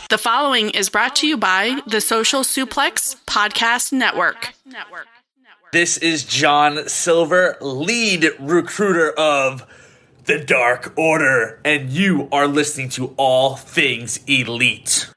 The following is brought to you by the Social Suplex Podcast Network. This is John Silver, lead recruiter of the Dark Order, and you are listening to All Things Elite.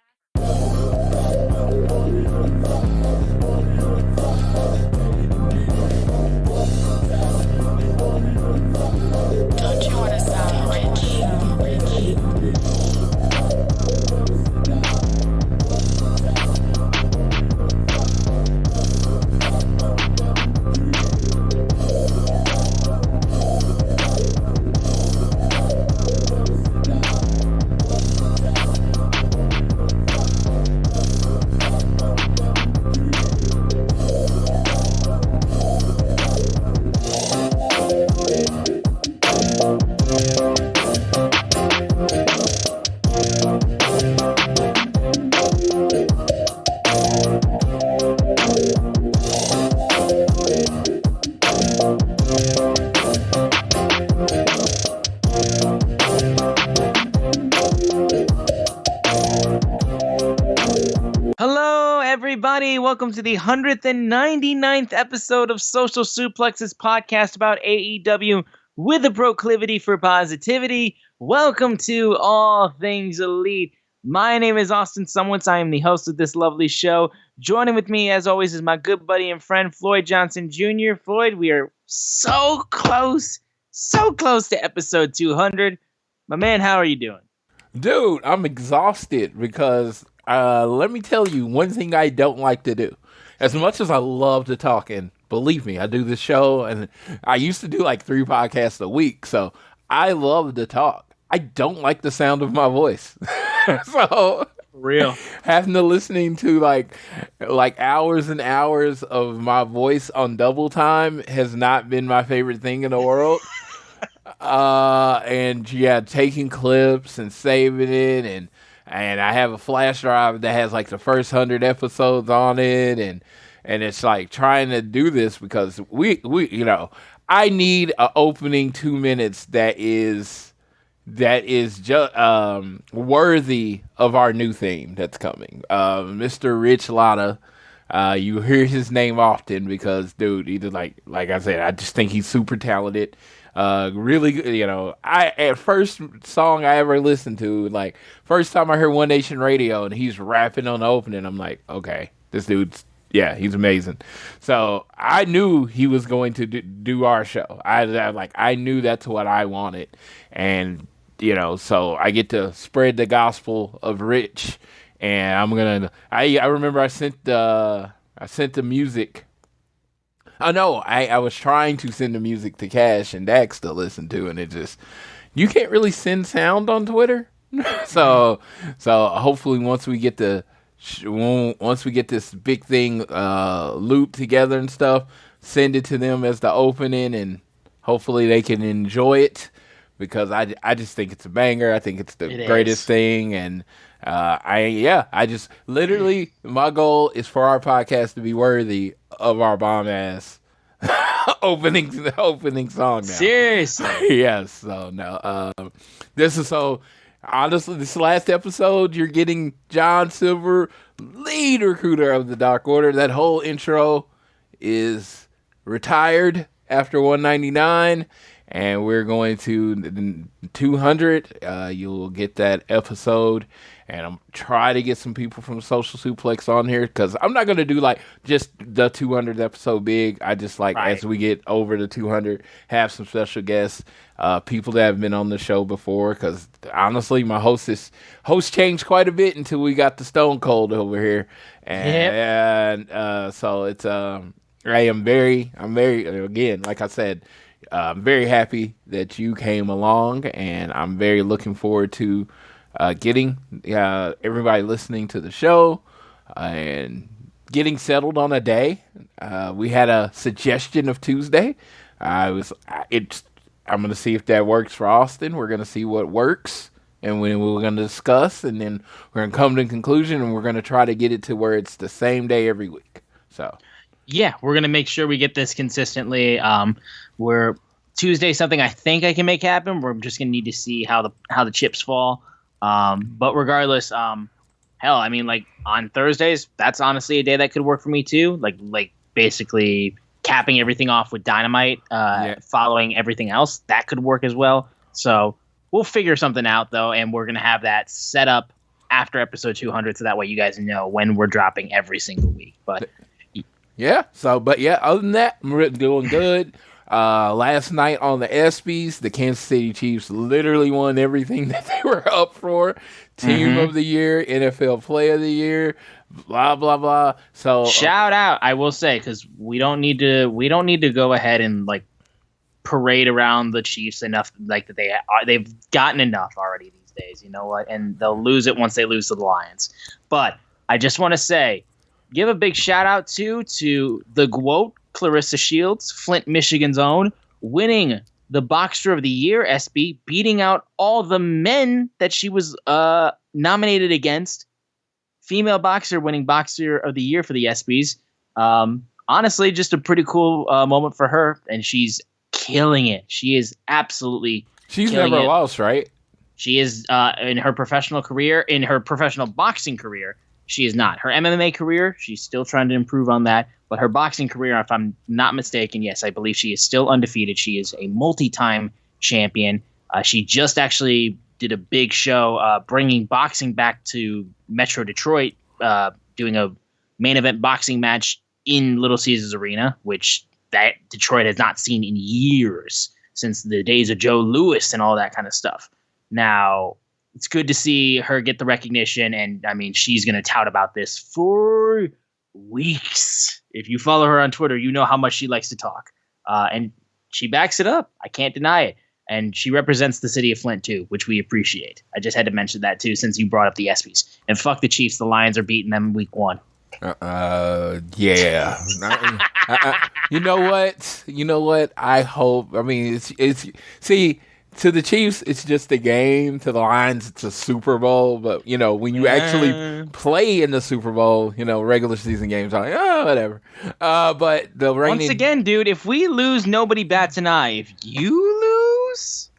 Welcome to the 199th episode of Social Suplex's podcast about AEW with a proclivity for positivity. Welcome to All Things Elite. My name is Austin Sumwitz. I am the host of this lovely show. Joining with me, as always, is my good buddy and friend, Floyd Johnson Jr. Floyd, we are so close to episode 200. My man, how are you doing? Dude, I'm exhausted because let me tell you one thing I don't like to do. As much as I love to talk, and believe me, I do this show, and I used to do like 3 podcasts a week, so I love to talk. I don't like the sound of my voice. So, real having to listening to like hours and hours of my voice on double time has not been my favorite thing in the world. And yeah, taking clips and saving it, and I have a flash drive that has like the first 100 episodes on it, and it's like trying to do this because we I need an opening 2 minutes that is just worthy of our new theme that's coming. Mr. Rich Latta, you hear his name often because dude, either like I said, I just think he's super talented. Really, at first song I ever listened to, like first time I heard One Nation Radio and he's rapping on the opening, I'm like, okay, this dude's, he's amazing. So I knew he was going to do our show. I knew that's what I wanted. And, so I get to spread the gospel of Rich, and I remember I sent the music. Oh, no, I was trying to send the music to Cash and Dax to listen to, and it just, you can't really send sound on Twitter. So hopefully once we get this big thing looped together and stuff, send it to them as the opening, and hopefully they can enjoy it, because I just think it's a banger. I think it's the greatest thing, and I just literally, my goal is for our podcast to be worthy of our bomb ass opening song now. Seriously. Yes. So no. This is so honestly, this last episode, you're getting John Silver, lead recruiter of the Dark Order. That whole intro is retired after 199. And we're going to 200. You'll get that episode. And I'm trying to get some people from Social Suplex on here, because I'm not going to do like just the 200th episode big. I just like, as we get over the 200, have some special guests, people that have been on the show before. Because honestly, my host changed quite a bit until we got the Stone Cold over here. And so it's I'm very, again, like I said, I'm very happy that you came along, and I'm very looking forward to getting everybody listening to the show and getting settled on a day. We had a suggestion of Tuesday. I'm going to see if that works for Austin. We're going to see what works, and we're going to discuss, and then we're going to come to a conclusion, and we're going to try to get it to where it's the same day every week. So, yeah, we're going to make sure we get this consistently. We're Tuesday, something I think I can make happen. We're just going to need to see how the chips fall. But regardless, hell, I mean, like on Thursdays, that's honestly a day that could work for me too. Like basically capping everything off with Dynamite, following everything else, that could work as well. So we'll figure something out though, and we're gonna have that set up after episode 200, so that way you guys know when we're dropping every single week. But yeah. So, but yeah, other than that, we're doing good. Last night on the ESPYs, the Kansas City Chiefs literally won everything that they were up for. Team of the year, NFL Player of the Year, blah blah blah. So shout out, I will say, because we don't need to go ahead and like parade around the Chiefs enough, like that they've gotten enough already these days. You know what? And they'll lose it once they lose to the Lions. But I just want to say, give a big shout out to the GWOAT, Clarissa Shields, Flint, Michigan's own, winning the Boxer of the Year, SB, beating out all the men that she was nominated against. Female boxer winning Boxer of the Year for the ESPYs. Honestly, just a pretty cool moment for her, and she's killing it. She is absolutely she's never lost, right? She is in her professional career, in her professional boxing career. She is not. Her MMA career, she's still trying to improve on that. But her boxing career, if I'm not mistaken, yes, I believe she is still undefeated. She is a multi-time champion. She just actually did a big show bringing boxing back to Metro Detroit, doing a main event boxing match in Little Caesars Arena, which that Detroit has not seen in years, since the days of Joe Louis and all that kind of stuff. Now, it's good to see her get the recognition, and I mean, she's going to tout about this for weeks. If you follow her on Twitter, you know how much she likes to talk, and she backs it up. I can't deny it, and she represents the city of Flint too, which we appreciate. I just had to mention that too, since you brought up the ESPYs. And fuck the Chiefs, the Lions are beating them week 1. Yeah. You know what? I hope. I mean, it's see. To the Chiefs, it's just a game. To the Lions, it's a Super Bowl. But, you know, when you actually play in the Super Bowl, you know, regular season games, I'm like, oh, whatever. But the reigning... Once again, dude, if we lose, nobody bats an eye. If you lose,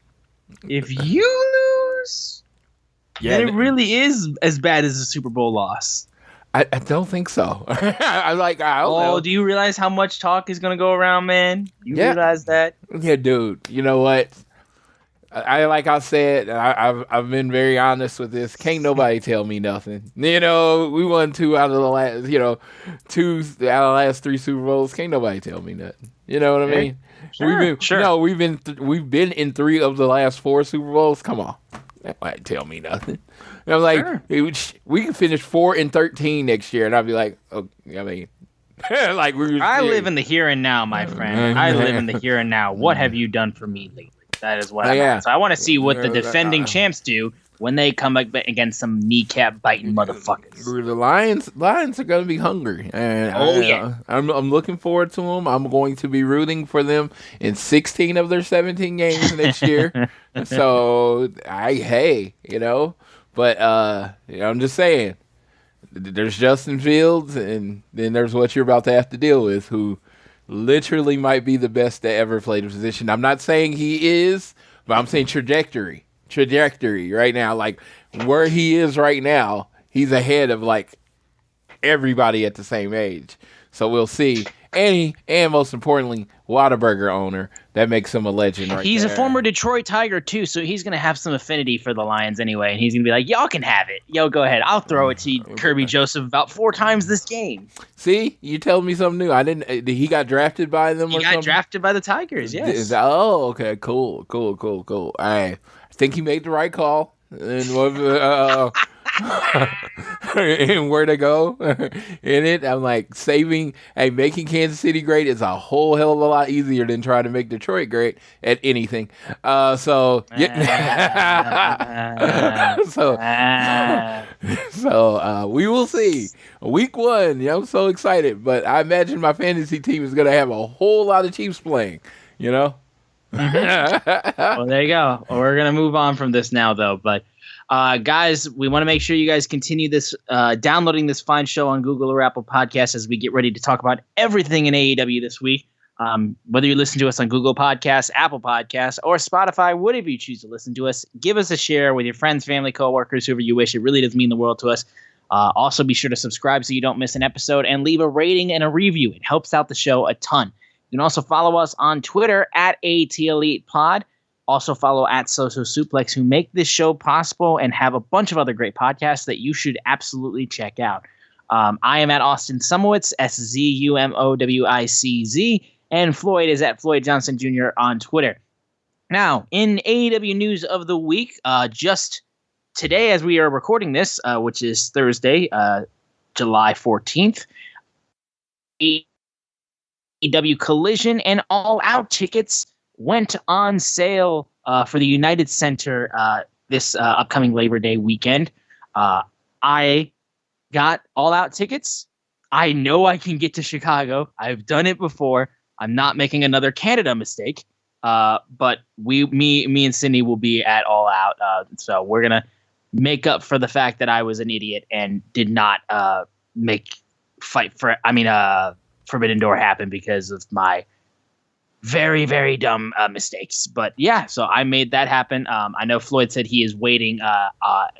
then it really is as bad as a Super Bowl loss. I don't think so. I don't know. Do you realize how much talk is going to go around, man? You realize that? Yeah, dude. You know what? Like I said, I've been very honest with this. Can't nobody tell me nothing. You know, we won 2 out of the last, 2 out of the last 3 Super Bowls. Can't nobody tell me nothing. You know what I mean? Sure. We've been in 3 of the last 4 Super Bowls. Come on, that might tell me nothing. And I'm like, we can finish 4-13 next year, and I'll be like, oh, I mean. Like I live in the here and now, my friend. I live in the here and now. What have you done for me lately? That is what I'm at. So I want to see what the defending champs do when they come against some kneecap biting motherfuckers. The Lions are going to be hungry. And I'm looking forward to them. I'm going to be rooting for them in 16 of their 17 games next year. So but I'm just saying, there's Justin Fields, and then there's what you're about to have to deal with, who literally might be the best to ever play the position. I'm not saying he is, but I'm saying trajectory right now. Like where he is right now, he's ahead of like everybody at the same age. So we'll see. And most importantly, Whataburger owner. That makes him a legend right He's there. a former Detroit Tiger, too, so he's going to have some affinity for the Lions anyway. And he's going to be like, y'all can have it. Yo, go ahead. I'll throw it to you, Kirby Joseph about 4 times this game. See? You telling me something new. I didn't. He got drafted by them or something? He got drafted by the Tigers, yes. Okay. Cool. I think he made the right call. And and where to go in it. I'm like, making Kansas City great is a whole hell of a lot easier than trying to make Detroit great at anything. So we will see. Week 1, I'm so excited, but I imagine my fantasy team is going to have a whole lot of Chiefs playing, Well, there you go. We're going to move on from this now, though, but guys, we want to make sure you guys continue this downloading this fine show on Google or Apple Podcasts as we get ready to talk about everything in AEW this week. Whether you listen to us on Google Podcasts, Apple Podcasts, or Spotify, whatever you choose to listen to us, give us a share with your friends, family, coworkers, whoever you wish. It really does mean the world to us. Also, be sure to subscribe so you don't miss an episode and leave a rating and a review. It helps out the show a ton. You can also follow us on Twitter at ATElitePod. Also follow at Social Suplex, who make this show possible and have a bunch of other great podcasts that you should absolutely check out. I am at Austin Sumowitz, SZUMOWICZ, and Floyd is at Floyd Johnson Jr. on Twitter. Now, in AEW news of the week, just today as we are recording this, which is Thursday, July 14th, AEW Collision and All Out tickets went on sale for the United Center this upcoming Labor Day weekend. I got All Out tickets. I know I can get to Chicago. I've done it before. I'm not making another Canada mistake. But me and Sydney will be at All Out. So we're gonna make up for the fact that I was an idiot and did not Forbidden Door happen because of my very, very dumb mistakes. But yeah, so I made that happen. I know Floyd said he is waiting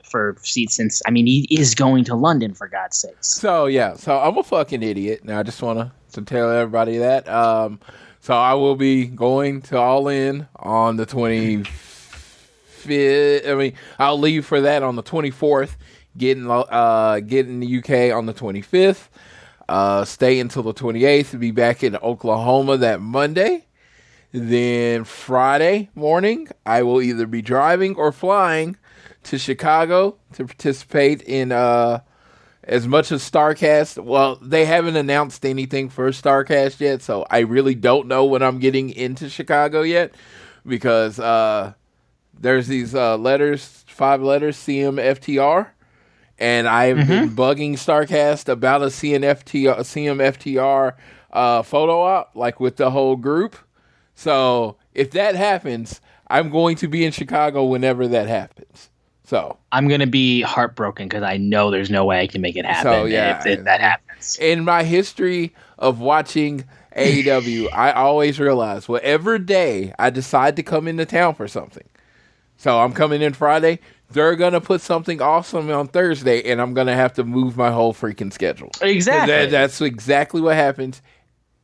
for seats since, he is going to London, for God's sakes. So I'm a fucking idiot. Now I just want to tell everybody that. So I will be going to All In on the 25th. I'll leave for that on the 24th, get in the UK on the 25th, stay until the 28th, be back in Oklahoma that Monday. Then Friday morning, I will either be driving or flying to Chicago to participate in as much as StarCast. Well, they haven't announced anything for StarCast yet, so I really don't know when I'm getting into Chicago yet, because there's these 5 letters, CMFTR, and I've been bugging StarCast about a CMFTR photo op, like with the whole group. So if that happens, I'm going to be in Chicago whenever that happens. So I'm going to be heartbroken because I know there's no way I can make it happen. So, yeah, if that happens. In my history of watching AEW, I always realize whatever day I decide to come into town for something. So I'm coming in Friday. They're going to put something awesome on Thursday, and I'm going to have to move my whole freaking schedule. Exactly. That's exactly what happens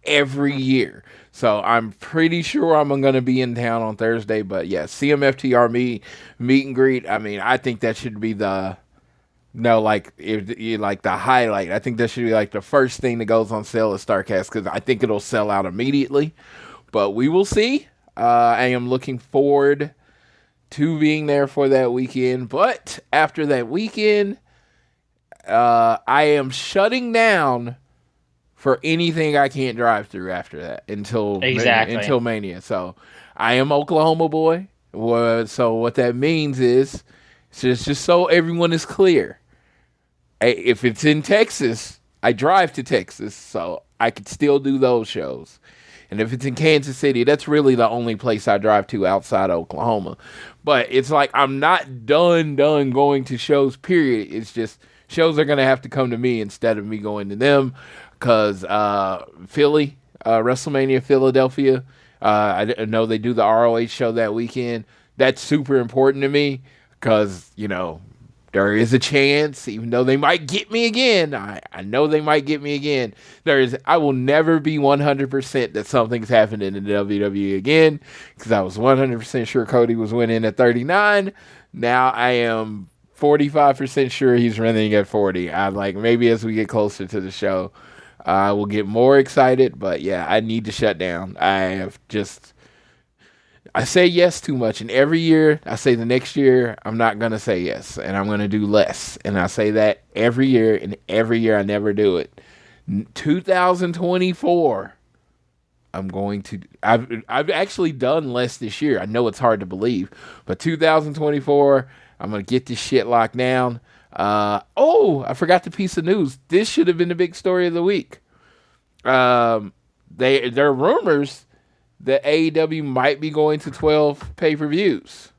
every year. So I'm pretty sure I'm going to be in town on Thursday. But yeah, CMFTR meet and greet. I think that should be the highlight. I think that should be like the first thing that goes on sale at StarCast, because I think it'll sell out immediately. But we will see. I am looking forward to being there for that weekend. But after that weekend, I am shutting down for anything I can't drive through after that until Mania. So I am Oklahoma boy. So what that means is, just so everyone is clear, if it's in Texas, I drive to Texas, so I could still do those shows. And if it's in Kansas City, that's really the only place I drive to outside Oklahoma. But it's like I'm not done going to shows, period. It's just shows are going to have to come to me instead of me going to them. Because Philly, WrestleMania Philadelphia, I know they do the ROH show that weekend. That's super important to me because, there is a chance, even though they might get me again. I know they might get me again. I will never be 100% that something's happening in the WWE again, because I was 100% sure Cody was winning at 39. Now I am 45% sure he's running at 40. Maybe as we get closer to the show, I will get more excited, but yeah, I need to shut down. I say yes too much, and every year I say the next year I'm not going to say yes, and I'm going to do less, and I say that every year, and every year I never do it. 2024, I've actually done less this year. I know it's hard to believe, but 2024, I'm going to get this shit locked down. I forgot the piece of news. This should have been the big story of the week. There are rumors that AEW might be going to 12 pay-per-views.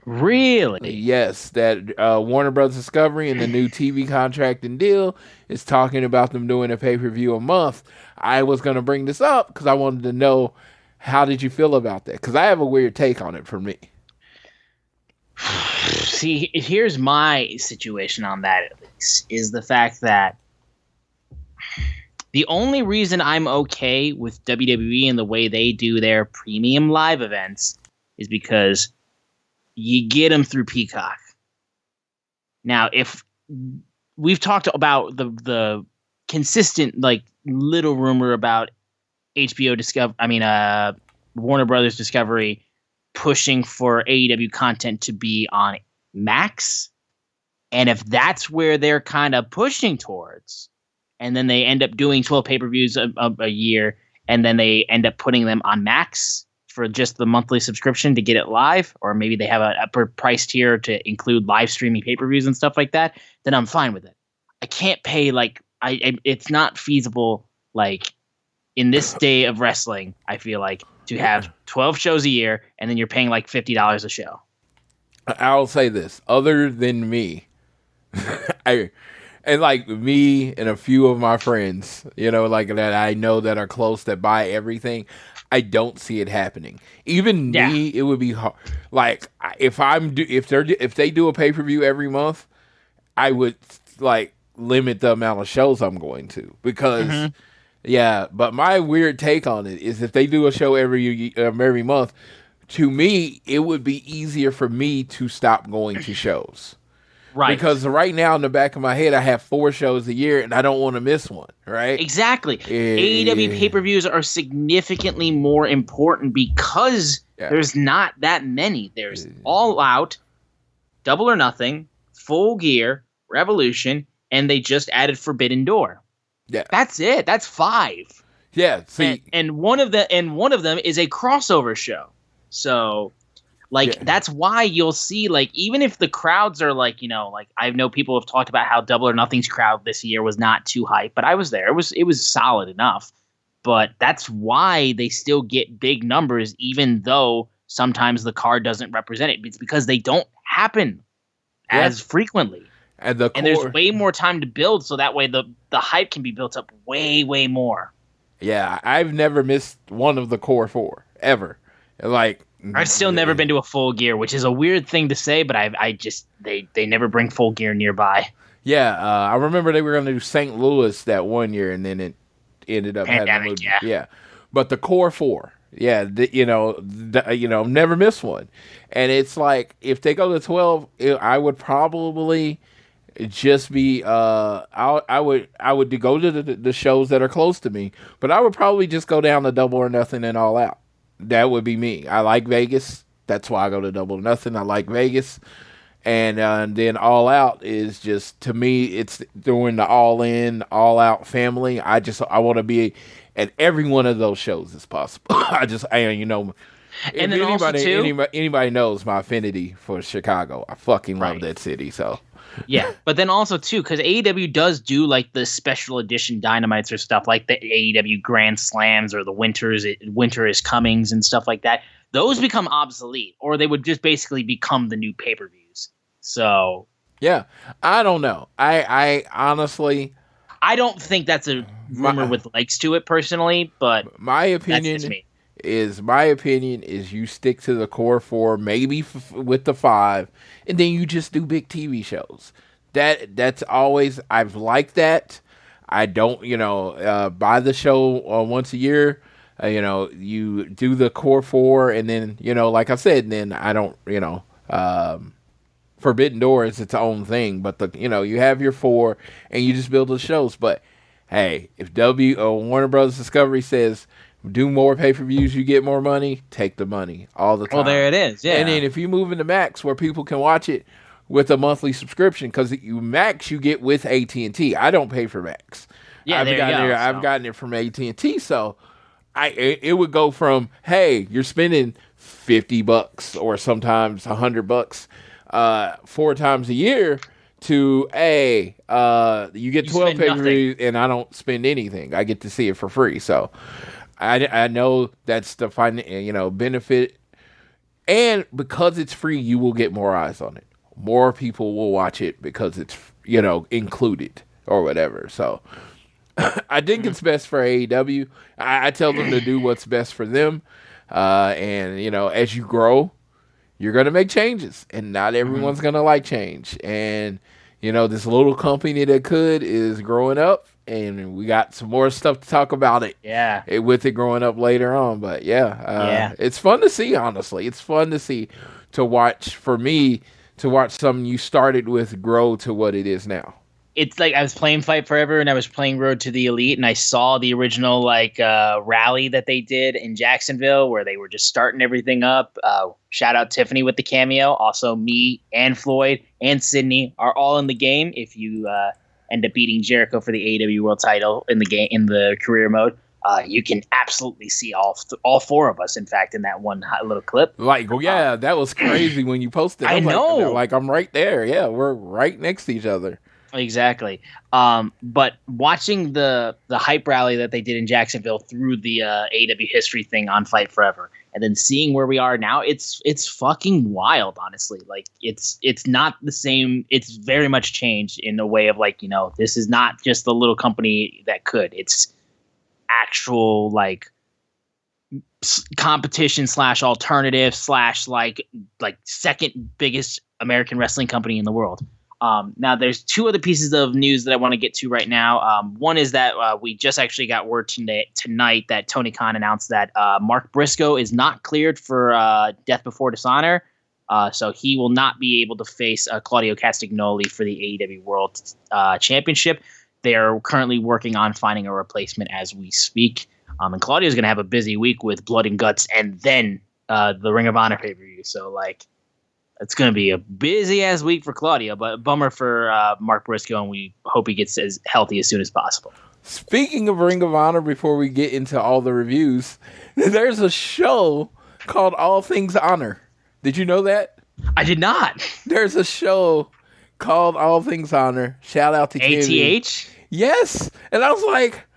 Really? Yes, that Warner Bros. Discovery and the new TV contract and deal is talking about them doing a pay-per-view a month. I was going to bring this up because I wanted to know, how did you feel about that? Because I have a weird take on it for me. See, here's my situation on that, at least, is the fact that the only reason I'm okay with WWE and the way they do their premium live events is because you get them through Peacock. Now, if we've talked about the consistent, like, little rumor about Warner Brothers Discovery pushing for AEW content to be on Max. And if that's where they're kind of pushing towards, and then they end up doing 12 pay-per-views a year, and then they end up putting them on Max for just the monthly subscription to get it live, or maybe they have an upper price tier to include live streaming pay-per-views and stuff like that, then I'm fine with it. I can't pay, like, it's not feasible, like, in this day of wrestling, I feel like, to have 12 shows a year, and then you're paying like $50 a show. I'll say this, other than me, like me and a few of my friends, like that I know that are close that buy everything, I don't see it happening. Even me, it would be hard. Like if they do a pay-per-view every month, I would like limit the amount of shows I'm going to, because yeah, but my weird take on it is if they do a show every month, to me, it would be easier for me to stop going to shows. Right. Because right now in the back of my head, I have 4 shows a year and I don't want to miss one, right? Exactly. AEW pay-per-views are significantly more important because there's not that many. There's All Out, Double or Nothing, Full Gear, Revolution, and they just added Forbidden Door. Yeah, that's it. That's 5. Yeah, see, and one of them is a crossover show. So, that's why you'll see, like, even if the crowds are like, like I know people have talked about how Double or Nothing's crowd this year was not too hype, but I was there. It was solid enough. But that's why they still get big numbers, even though sometimes the card doesn't represent it. It's because they don't happen as frequently. And there's way more time to build, so that way the hype can be built up way, way more. Yeah, I've never missed one of the core 4 ever. Like, I've still never been to a Full Gear, which is a weird thing to say, but they never bring Full Gear nearby. Yeah, I remember they were going to do St. Louis that one year, and then it ended up Pandemic, having yeah. But the core 4, never miss one. And it's like if they go to 12, I would probably just be I would go to the shows that are close to me, but I would probably just go down to Double or Nothing and All Out. That would be me. I like Vegas. That's why I go to Double or Nothing. I like Vegas. And then All Out is just, to me, it's doing the all in, all out family. I want to be at every one of those shows as possible. And then anybody knows my affinity for Chicago. I fucking love that city. So yeah, but then also too, because AEW does do like the special edition Dynamites or stuff like the AEW Grand Slams or the Winter is Comings and stuff like that. Those become obsolete, or they would just basically become the new pay-per-views. So yeah, I don't know. I honestly, I don't think that's a rumor with legs to it personally, but my opinion is you stick to the core 4, maybe with the 5, and then you just do big TV shows. That's always, I've liked that. I don't, buy the show once a year. You do the core 4, and then, like I said, then I don't, Forbidden Door is its own thing, but you have your 4, and you just build the shows. But hey, if Warner Brothers Discovery says, do more pay-per-views, you get more money, take the money all the time. Well, there it is, yeah. And then if you move into Max, where people can watch it with a monthly subscription, because Max you get with AT&T. I don't pay for Max. Yeah, I've gotten it from AT&T, so it would go from, hey, you're spending $50 or sometimes $100 4 times a year, to you get 12 pay-per-views and I don't spend anything. I get to see it for free. So I know that's the benefit, and because it's free, you will get more eyes on it. More people will watch it because it's included or whatever. So I think it's best for AEW. I tell them to do what's best for them, and as you grow, you're going to make changes, and not everyone's going to like change. And, this little company that could is growing up, and we got some more stuff to talk about with it growing up later on. But, it's fun to see, honestly. It's fun to see, to watch something you started with grow to what it is now. It's like I was playing Fight Forever and I was playing Road to the Elite, and I saw the original rally that they did in Jacksonville where they were just starting everything up. Shout out Tiffany with the cameo. Also, me and Floyd and Sydney are all in the game. If you end up beating Jericho for the AEW World Title in the game in the career mode, you can absolutely see all four of us. In fact, in that one little clip. That was crazy when you posted. I know. I'm right there. Yeah, we're right next to each other. Exactly. But watching the hype rally that they did in Jacksonville through the AEW history thing on Fight Forever, and then seeing where we are now, it's fucking wild, honestly. Like it's not the same. It's very much changed in a way of this is not just the little company that could. It's actual competition / alternative / like second biggest American wrestling company in the world. Now, there's two other pieces of news that I want to get to right now. One is that we just actually got word tonight that Tony Khan announced that Mark Briscoe is not cleared for Death Before Dishonor, so he will not be able to face Claudio Castagnoli for the AEW World Championship. They are currently working on finding a replacement as we speak, and Claudio is going to have a busy week with Blood and Guts and then the Ring of Honor pay-per-view. So, it's going to be a busy-ass week for Claudio, but bummer for Mark Briscoe, and we hope he gets as healthy as soon as possible. Speaking of Ring of Honor, before we get into all the reviews, there's a show called All Things Honor. Did you know that? I did not. There's a show called All Things Honor. Shout out to Kenny. ATH? Yes. And I was like,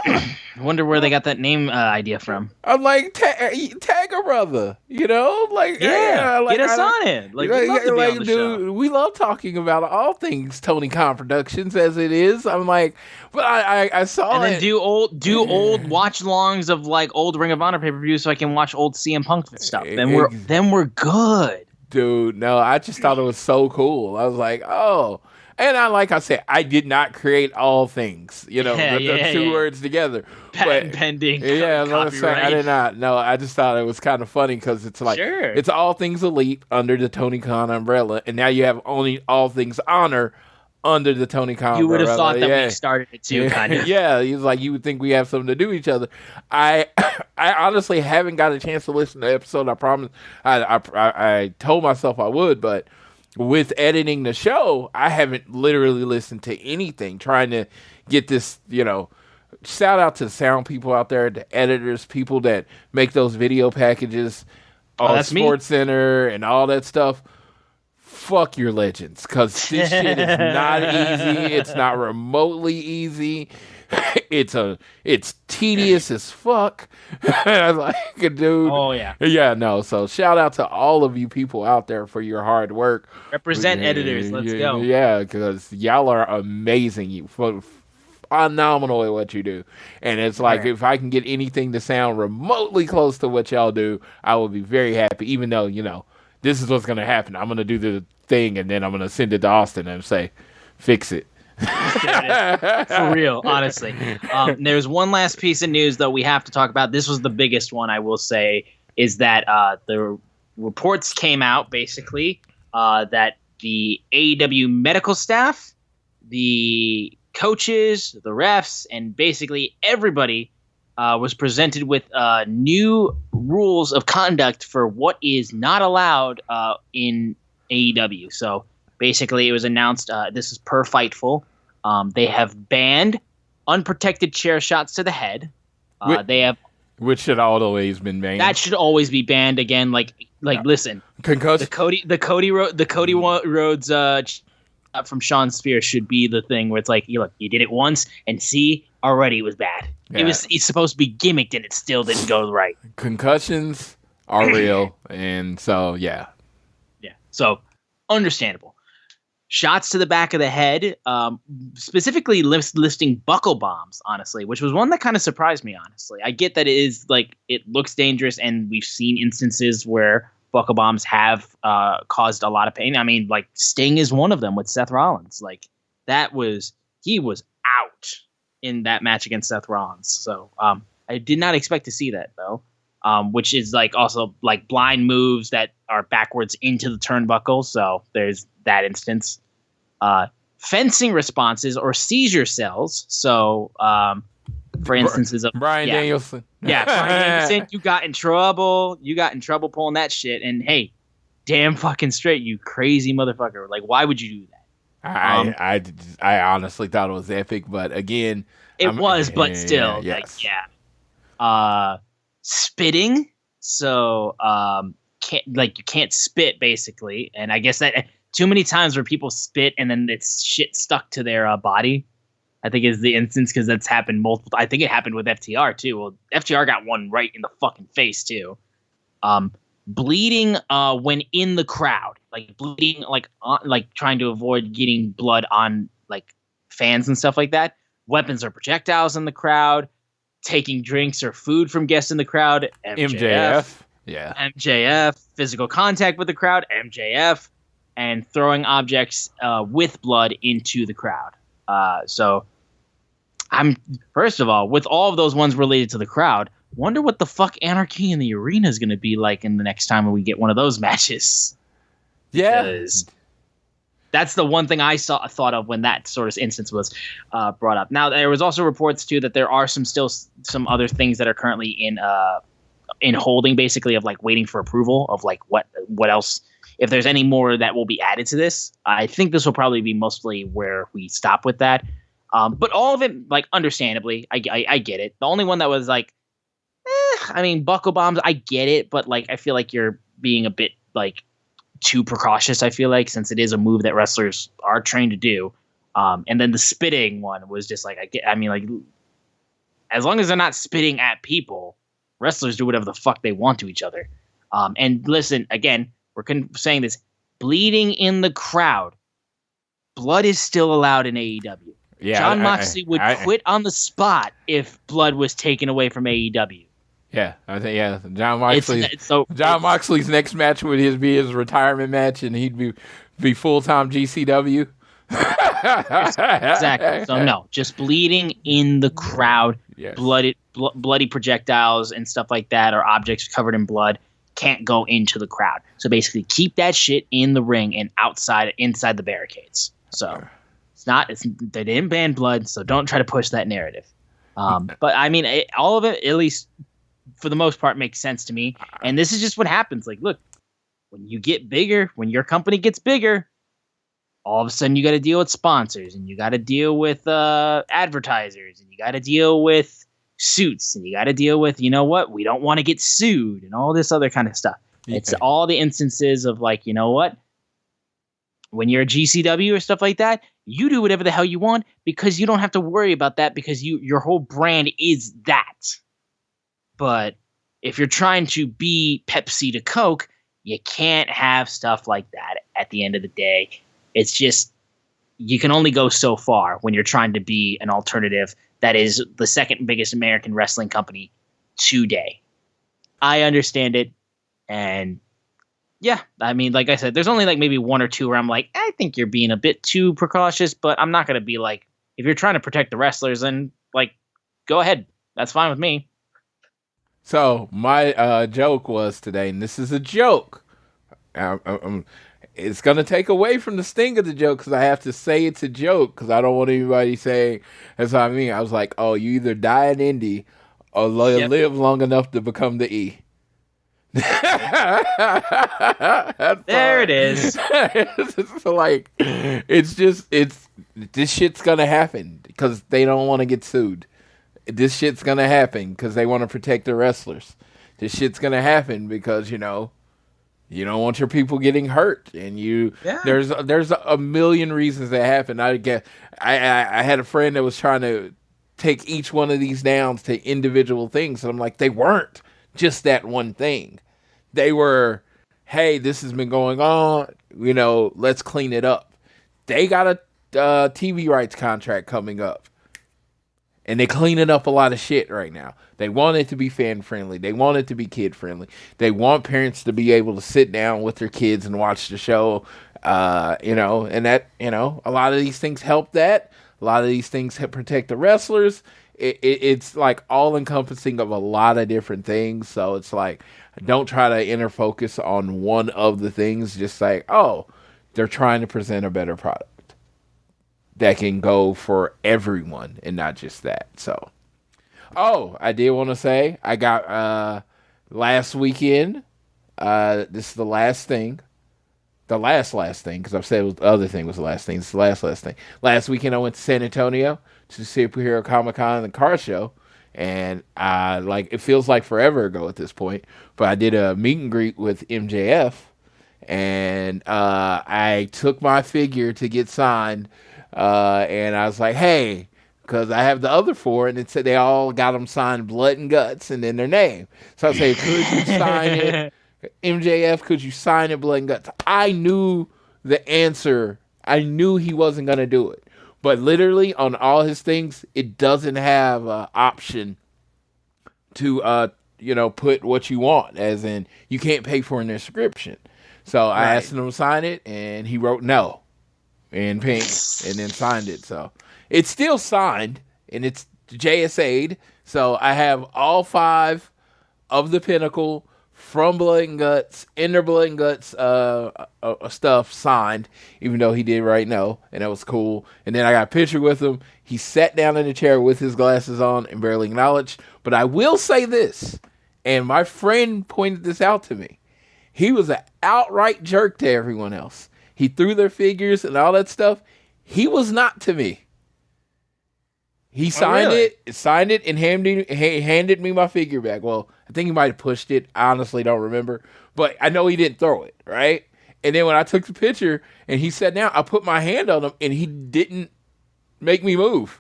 I wonder where they got that name idea from. I'm like, tag a brother, get us on it. We love to be on the show. We love talking about all things Tony Khan Productions as it is. I'm like, but I saw and it. then do old watch-alongs of old Ring of Honor pay-per-views so I can watch old CM Punk stuff. Then we're good. Dude, no, I just thought it was so cool. I was like, oh. And like I said, I did not create all things, the two words together. Patent pending. Yeah, I did not. No, I just thought it was kind of funny because it's it's All Things Elite under the Tony Khan umbrella, and now you have only All Things Honor under the Tony Khan umbrella. You would have thought that we started it too, kind of. Yeah, he's like, you would think we have something to do with each other. I honestly haven't got a chance to listen to the episode. I promise. I told myself I would, but with editing the show, I haven't literally listened to anything, trying to get this, shout out to the sound people out there, the editors, people that make those video packages on SportsCenter and all that stuff. Fuck your legends, because this shit is not easy. It's not remotely easy. It's tedious as fuck. Like, dude. Oh yeah. Yeah, no. So shout out to all of you people out there for your hard work. Represent editors. Let's go. Yeah, because y'all are amazing. You phenomenal at what you do. And it's like, if I can get anything to sound remotely close to what y'all do, I will be very happy. Even though, this is what's going to happen. I'm going to do the thing, and then I'm going to send it to Austin and say, fix it. For real, honestly. There's one last piece of news that we have to talk about. This was the biggest one, I will say, is that the reports came out basically that the AEW medical staff, the coaches, the refs, and basically everybody was presented with new rules of conduct for what is not allowed in AEW. So basically, it was announced, this is per Fightful, they have banned unprotected chair shots to the head. They have, which should always been banned. That should always be banned again. Listen, concussed. The Cody Rhodes from Sean Spears should be the thing where it's like, you did it once, and see, already it was bad. Yeah. It's supposed to be gimmicked, and it still didn't go right. Concussions are real, and so yeah. So understandable. shots to the back of the head, specifically listing buckle bombs, honestly, which was one that kind of surprised me, honestly. I get that it is like, it looks dangerous, and we've seen instances where buckle bombs have caused a lot of pain. I mean, like, Sting is one of them with Seth Rollins. Like, he was out in that match against Seth Rollins. So I did not expect to see that, though. Which is like also like blind moves that are backwards into the turnbuckle. So there's that instance. Fencing responses or seizure cells. So for instances of Bryan Danielson. Yeah, Bryan Danielson, you got in trouble. You got in trouble pulling that shit. And hey, damn fucking straight, you crazy motherfucker. Like, why would you do that? I honestly thought it was epic, but again, but still, yes. Spitting. So you can't spit basically, and I guess that too many times where people spit and then it's shit stuck to their body, I think is the instance, because that's happened multiple. I think it happened with FTR too. Well, FTR got one right in the fucking face too. Bleeding when in the crowd, like bleeding, like trying to avoid getting blood on like fans and stuff like that. Weapons or projectiles in the crowd. Taking drinks or food from guests in the crowd, MJF. Yeah. MJF, physical contact with the crowd, MJF, and throwing objects with blood into the crowd. So I'm, first of all, with all of those ones related to the crowd, wonder what the fuck Anarchy in the Arena is going to be like in the next time we get one of those matches. Yeah. Because that's the one thing I thought of when that sort of instance was brought up. Now, there was also reports too that there are some other things that are currently in holding, basically, of like waiting for approval of like what else, if there's any more that will be added to this. I think this will probably be mostly where we stop with that. But all of it, like, understandably, I get it. The only one that was like, I mean, buckle bombs, I get it, but like I feel like you're being a bit like too precautious, I feel like, since it is a move that wrestlers are trained to do. And then the spitting one was just like, I mean, like, as long as they're not spitting at people, wrestlers do whatever the fuck they want to each other. And listen, again, we're saying this, bleeding in the crowd, blood is still allowed in AEW. Yeah, Jon Moxley would quit on the spot if blood was taken away from AEW. Yeah, I think Jon Moxley's next match would be his retirement match, and he'd be full-time GCW. Exactly. So no, just bleeding in the crowd, yes. bloody projectiles and stuff like that, or objects covered in blood, can't go into the crowd. So basically, keep that shit in the ring and inside the barricades. So they didn't ban blood, so don't try to push that narrative. But I mean, all of it, at least for the most part, makes sense to me. And this is just what happens. Like, look, when you get bigger, when your company gets bigger, all of a sudden you got to deal with sponsors, and you got to deal with advertisers, and you got to deal with suits, and you got to deal with, you know what, we don't want to get sued, and all this other kind of stuff. Yeah. It's all the instances of like, you know what, when you're a GCW or stuff like that, you do whatever the hell you want because you don't have to worry about that, because your whole brand is that. But if you're trying to be Pepsi to Coke, you can't have stuff like that at the end of the day. It's just, you can only go so far when you're trying to be an alternative that is the second biggest American wrestling company today. I understand it. And yeah, I mean, like I said, there's only like maybe one or two where I'm like, I think you're being a bit too precautious, but I'm not going to be like, if you're trying to protect the wrestlers, then like, go ahead. That's fine with me. So my joke was today, and this is a joke. It's going to take away from the sting of the joke because I have to say it's a joke because I don't want anybody saying, that's what I mean. I was like, oh, you either die in Indy or live long enough to become the E. There it is. So like, this shit's going to happen because they don't want to get sued. This shit's going to happen because they want to protect the wrestlers. This shit's going to happen because, you don't want your people getting hurt, and there's a million reasons that happen. I had a friend that was trying to take each one of these down to individual things, and I'm like, they weren't just that one thing. They were, hey, this has been going on, let's clean it up. they got a TV rights contract coming up. And they're cleaning up a lot of shit right now. They want it to be fan-friendly. They want it to be kid-friendly. They want parents to be able to sit down with their kids and watch the show, and that, a lot of these things help that. A lot of these things protect the wrestlers. It's like all-encompassing of a lot of different things. So it's like, don't try to inner focus on one of the things. Just like, oh, they're trying to present a better product that can go for everyone and not just that. So, I did want to say, I got, last weekend, this is the last thing, the last thing, because I've said the other thing was the last thing. It's the last thing. Last weekend, I went to San Antonio to Superhero Comic-Con and the car show, and, it feels like forever ago at this point, but I did a meet and greet with MJF, and, I took my figure to get signed. And I was like, hey, because I have the other 4, and it said they all got them signed Blood and Guts and then their name. So I say, could you sign it? MJF, could you sign it Blood and Guts? I knew the answer. I knew he wasn't going to do it. But literally on all his things, it doesn't have an option to, put what you want, as in you can't pay for an inscription. So I asked him to sign it, and he wrote no in pink, and then signed it. So it's still signed, and it's JSA'd. So I have all 5 of the Pinnacle from Blood and Guts, in their Blood and Guts stuff signed, even though he did write no, and that was cool. And then I got a picture with him. He sat down in the chair with his glasses on and barely acknowledged. But I will say this, and my friend pointed this out to me. He was an outright jerk to everyone else. He threw their figures and all that stuff. He was not to me. He signed it, and handed me my figure back. Well, I think he might have pushed it. I honestly don't remember. But I know he didn't throw it, right? And then when I took the picture and he sat down, I put my hand on him, and he didn't make me move.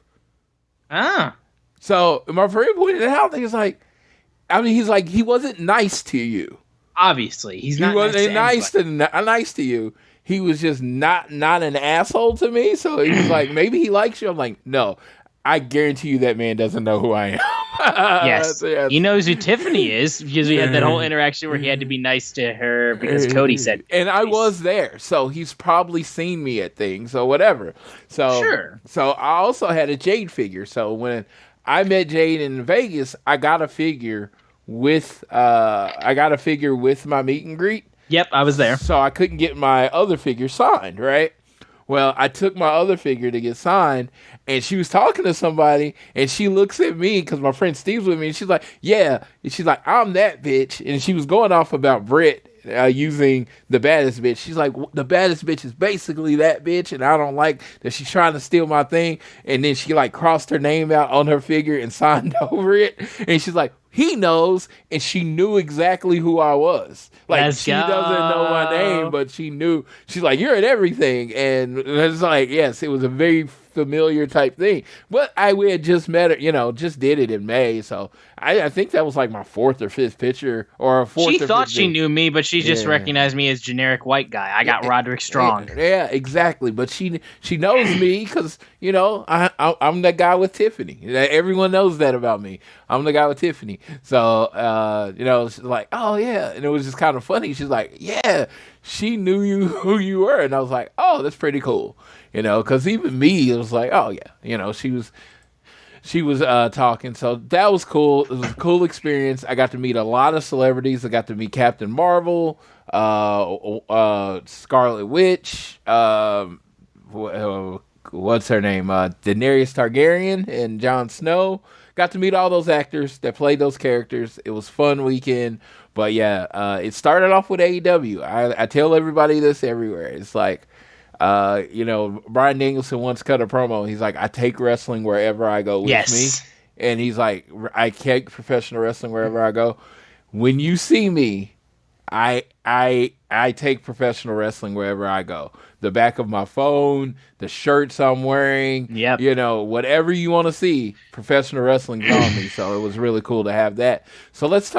So my friend pointed it out. He's like, he wasn't nice to you. Obviously, he's not. He wasn't nice to you. He was just not an asshole to me. So he was like, maybe he likes you. I'm like, no, I guarantee you that man doesn't know who I am. Yes. He knows who Tiffany is, because we had that whole interaction where he had to be nice to her because Cody said. And I was there, so he's probably seen me at things or whatever. So sure. So I also had a Jade figure. So when I met Jade in Vegas, I got a figure with my meet and greet. Yep, I was there. So I couldn't get my other figure signed, right? Well, I took my other figure to get signed, and she was talking to somebody, and she looks at me, because my friend Steve's with me, and she's like, yeah. And she's like, I'm that bitch. And she was going off about Britt using the baddest bitch. She's like, the baddest bitch is basically that bitch, and I don't like that she's trying to steal my thing. And then she crossed her name out on her figure and signed over it. And she's like, he knows, and she knew exactly who I was. She doesn't know my name, but she knew. She's like, you're at everything. And it's like, yes, it was a very familiar type thing. But we had just met her, just did it in May. So I think that was like my 4th or 5th picture, or 4th. She thought she knew me, but she just recognized me as generic white guy. I got Roderick Strong. Yeah, exactly. But she knows me because, I'm that guy with Tiffany. Everyone knows that about me. I'm the guy with Tiffany. So, she's like, oh, yeah. And it was just kind of funny. She's like, yeah, she knew who you were. And I was like, oh, that's pretty cool. Because even me, it was like, oh, yeah. She was talking. So that was cool. It was a cool experience. I got to meet a lot of celebrities. I got to meet Captain Marvel, Scarlet Witch, what's her name? Daenerys Targaryen and Jon Snow. Got to meet all those actors that played those characters. It was a fun weekend. But yeah, it started off with AEW. I tell everybody this everywhere. It's like, Bryan Danielson once cut a promo. He's like, I take wrestling wherever I go with me. And he's like, I take professional wrestling wherever I go. When you see me, I take professional wrestling wherever I go. The back of my phone, the shirts I'm wearing, whatever you want to see, professional wrestling's on me. So it was really cool to have that. So let's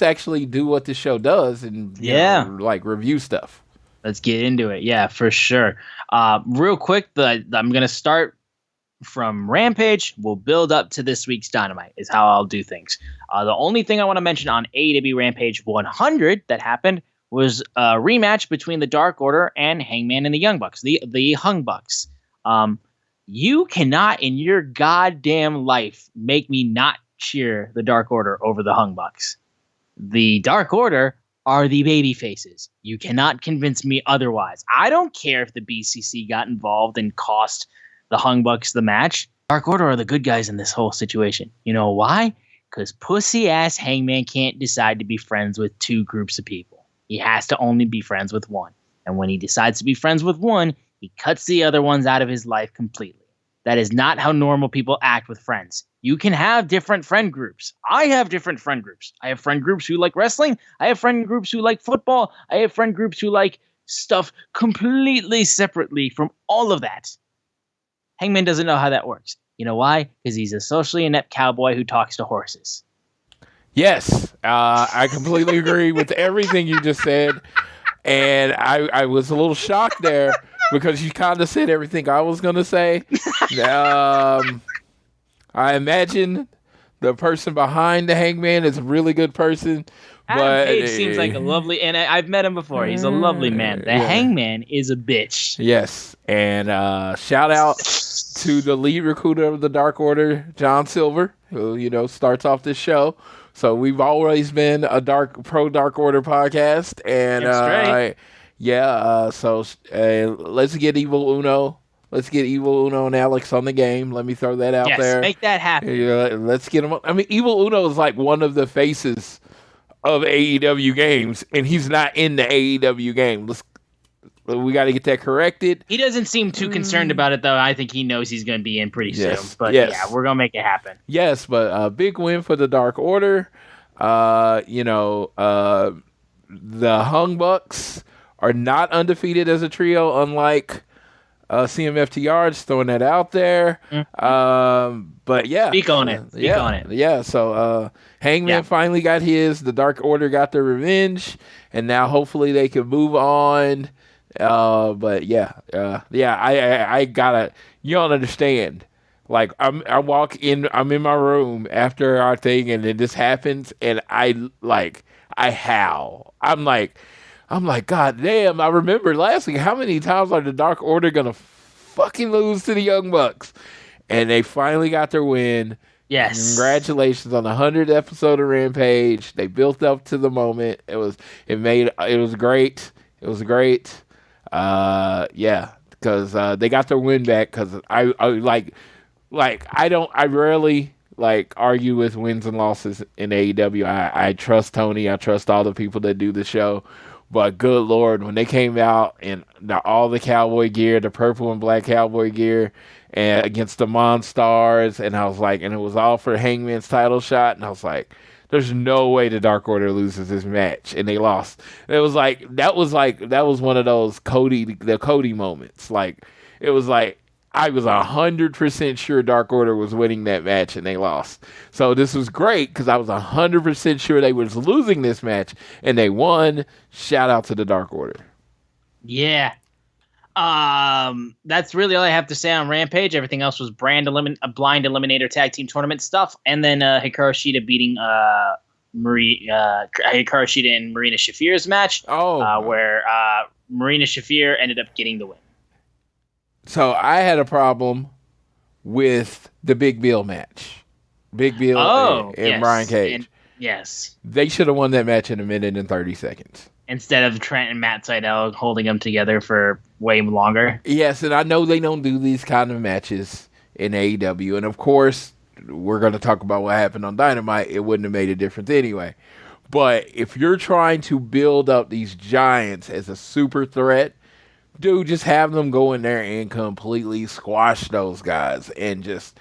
actually do what the show does and review stuff. Let's get into it. Yeah, for sure. Real quick, I'm going to start from Rampage. We'll build up to this week's Dynamite is how I'll do things. The only thing I want to mention on AEW Rampage 100 that happened was a rematch between the Dark Order and Hangman and the Young Bucks, the Hung Bucks. You cannot in your goddamn life make me not cheer the Dark Order over the Hung Bucks. The Dark Order are the baby faces. You cannot convince me otherwise. I don't care if the BCC got involved and cost the Hung Bucks the match. Dark Order are the good guys in this whole situation. You know why? Because pussy-ass Hangman can't decide to be friends with two groups of people. He has to only be friends with one. And when he decides to be friends with one, he cuts the other ones out of his life completely. That is not how normal people act with friends. You can have different friend groups. I have different friend groups. I have friend groups who like wrestling. I have friend groups who like football. I have friend groups who like stuff completely separately from all of that. Hangman doesn't know how that works. You know why? Because he's a socially inept cowboy who talks to horses. Yes, I completely agree with everything you just said. And I was a little shocked there because you kind of said everything I was going to say. I imagine the person behind the Hangman is a really good person. Adam Page seems like a lovely, and I've met him before. He's a lovely man. The Hangman is a bitch. Yes, and shout out to the lead recruiter of the Dark Order, John Silver, who starts off this show. So we've always been a pro Dark Order podcast, and so let's get Evil Uno. Let's get Evil Uno and Alex on the game. Let me throw that out there. Yes, make that happen. Let's get him. I mean, Evil Uno is like one of the faces of AEW games, and he's not in the AEW game. We got to get that corrected. He doesn't seem too concerned about it, though. I think he knows he's going to be in pretty soon. But yeah, we're going to make it happen. Yes, but a big win for the Dark Order. The Hung Bucks are not undefeated as a trio, unlike CMFTR. Just throwing that out there. But yeah. Speak on it. Yeah, so Hangman finally got his. The Dark Order got their revenge, and now hopefully they can move on. But I gotta. You don't understand. Like I walk in. I'm in my room after our thing, and then this happens, and I howl. I'm like, God damn! I remember last week. How many times are the Dark Order gonna fucking lose to the Young Bucks? And they finally got their win. Yes. Congratulations on the 100th episode of Rampage. They built up to the moment. It was great. It was great. Because they got their win back. Because I rarely argue with wins and losses in AEW. I trust Tony. I trust all the people that do the show. But good Lord, when they came out in all the cowboy gear, the purple and black cowboy gear, and against the Monstars, and I was like, and it was all for Hangman's title shot, and I was like, there's no way the Dark Order loses this match, and they lost. It was that was one of those Cody moments. It was like I was 100% sure Dark Order was winning that match, and they lost. So this was great because I was 100% sure they was losing this match, and they won. Shout out to the Dark Order. Yeah. That's really all I have to say on Rampage. Everything else was blind eliminator tag team tournament stuff, and then Hikaru Shida beating Hikaru Shida in Marina Shafir's match. Where Marina Shafir ended up getting the win. So I had a problem with the Big Bill match. Big Bill and Brian Cage. Yes. They should have won that match in 1 minute and 30 seconds. Instead of Trent and Matt Sydal holding them together for way longer. Yes, and I know they don't do these kind of matches in AEW. And, of course, we're going to talk about what happened on Dynamite. It wouldn't have made a difference anyway. But if you're trying to build up these giants as a super threat, dude, just have them go in there and completely squash those guys and just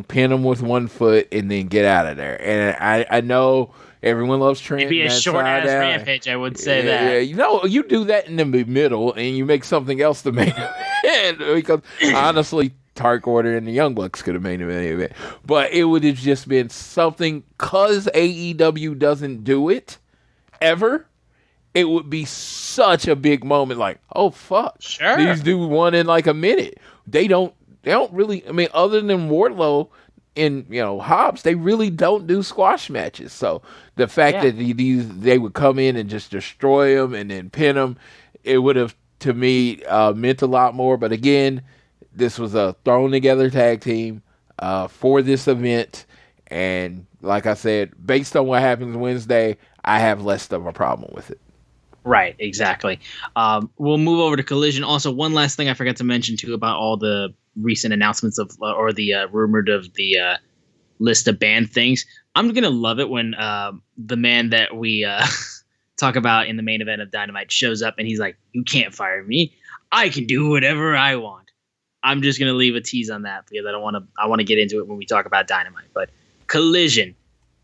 pin them with one foot and then get out of there. And I know everyone loves Trent. It'd be a short ass Rampage, I would say that. You do that in the middle and you make something else the main event. Because honestly, Dark Order and the Young Bucks could have made the main event. But it would have just been something, because AEW doesn't do it ever. it would be such a big moment. Like, oh fuck, Sure. these dudes won in like a minute. They don't really. I mean, other than Wardlow and Hobbs, they really don't do squash matches. So the fact that they would come in and just destroy them and then pin them, it would have to me meant a lot more. But again, this was a thrown together tag team for this event, and like I said, based on what happens Wednesday, I have less of a problem with it. Right, exactly. We'll move over to Collision. Also, one last thing I forgot to mention too about all the recent announcements of or the rumored of the list of banned things. I'm gonna love it when the man that we talk about in the main event of Dynamite shows up and he's like, "You can't fire me. I can do whatever I want." I'm just gonna leave a tease on that because I want to get into it when we talk about Dynamite. But Collision.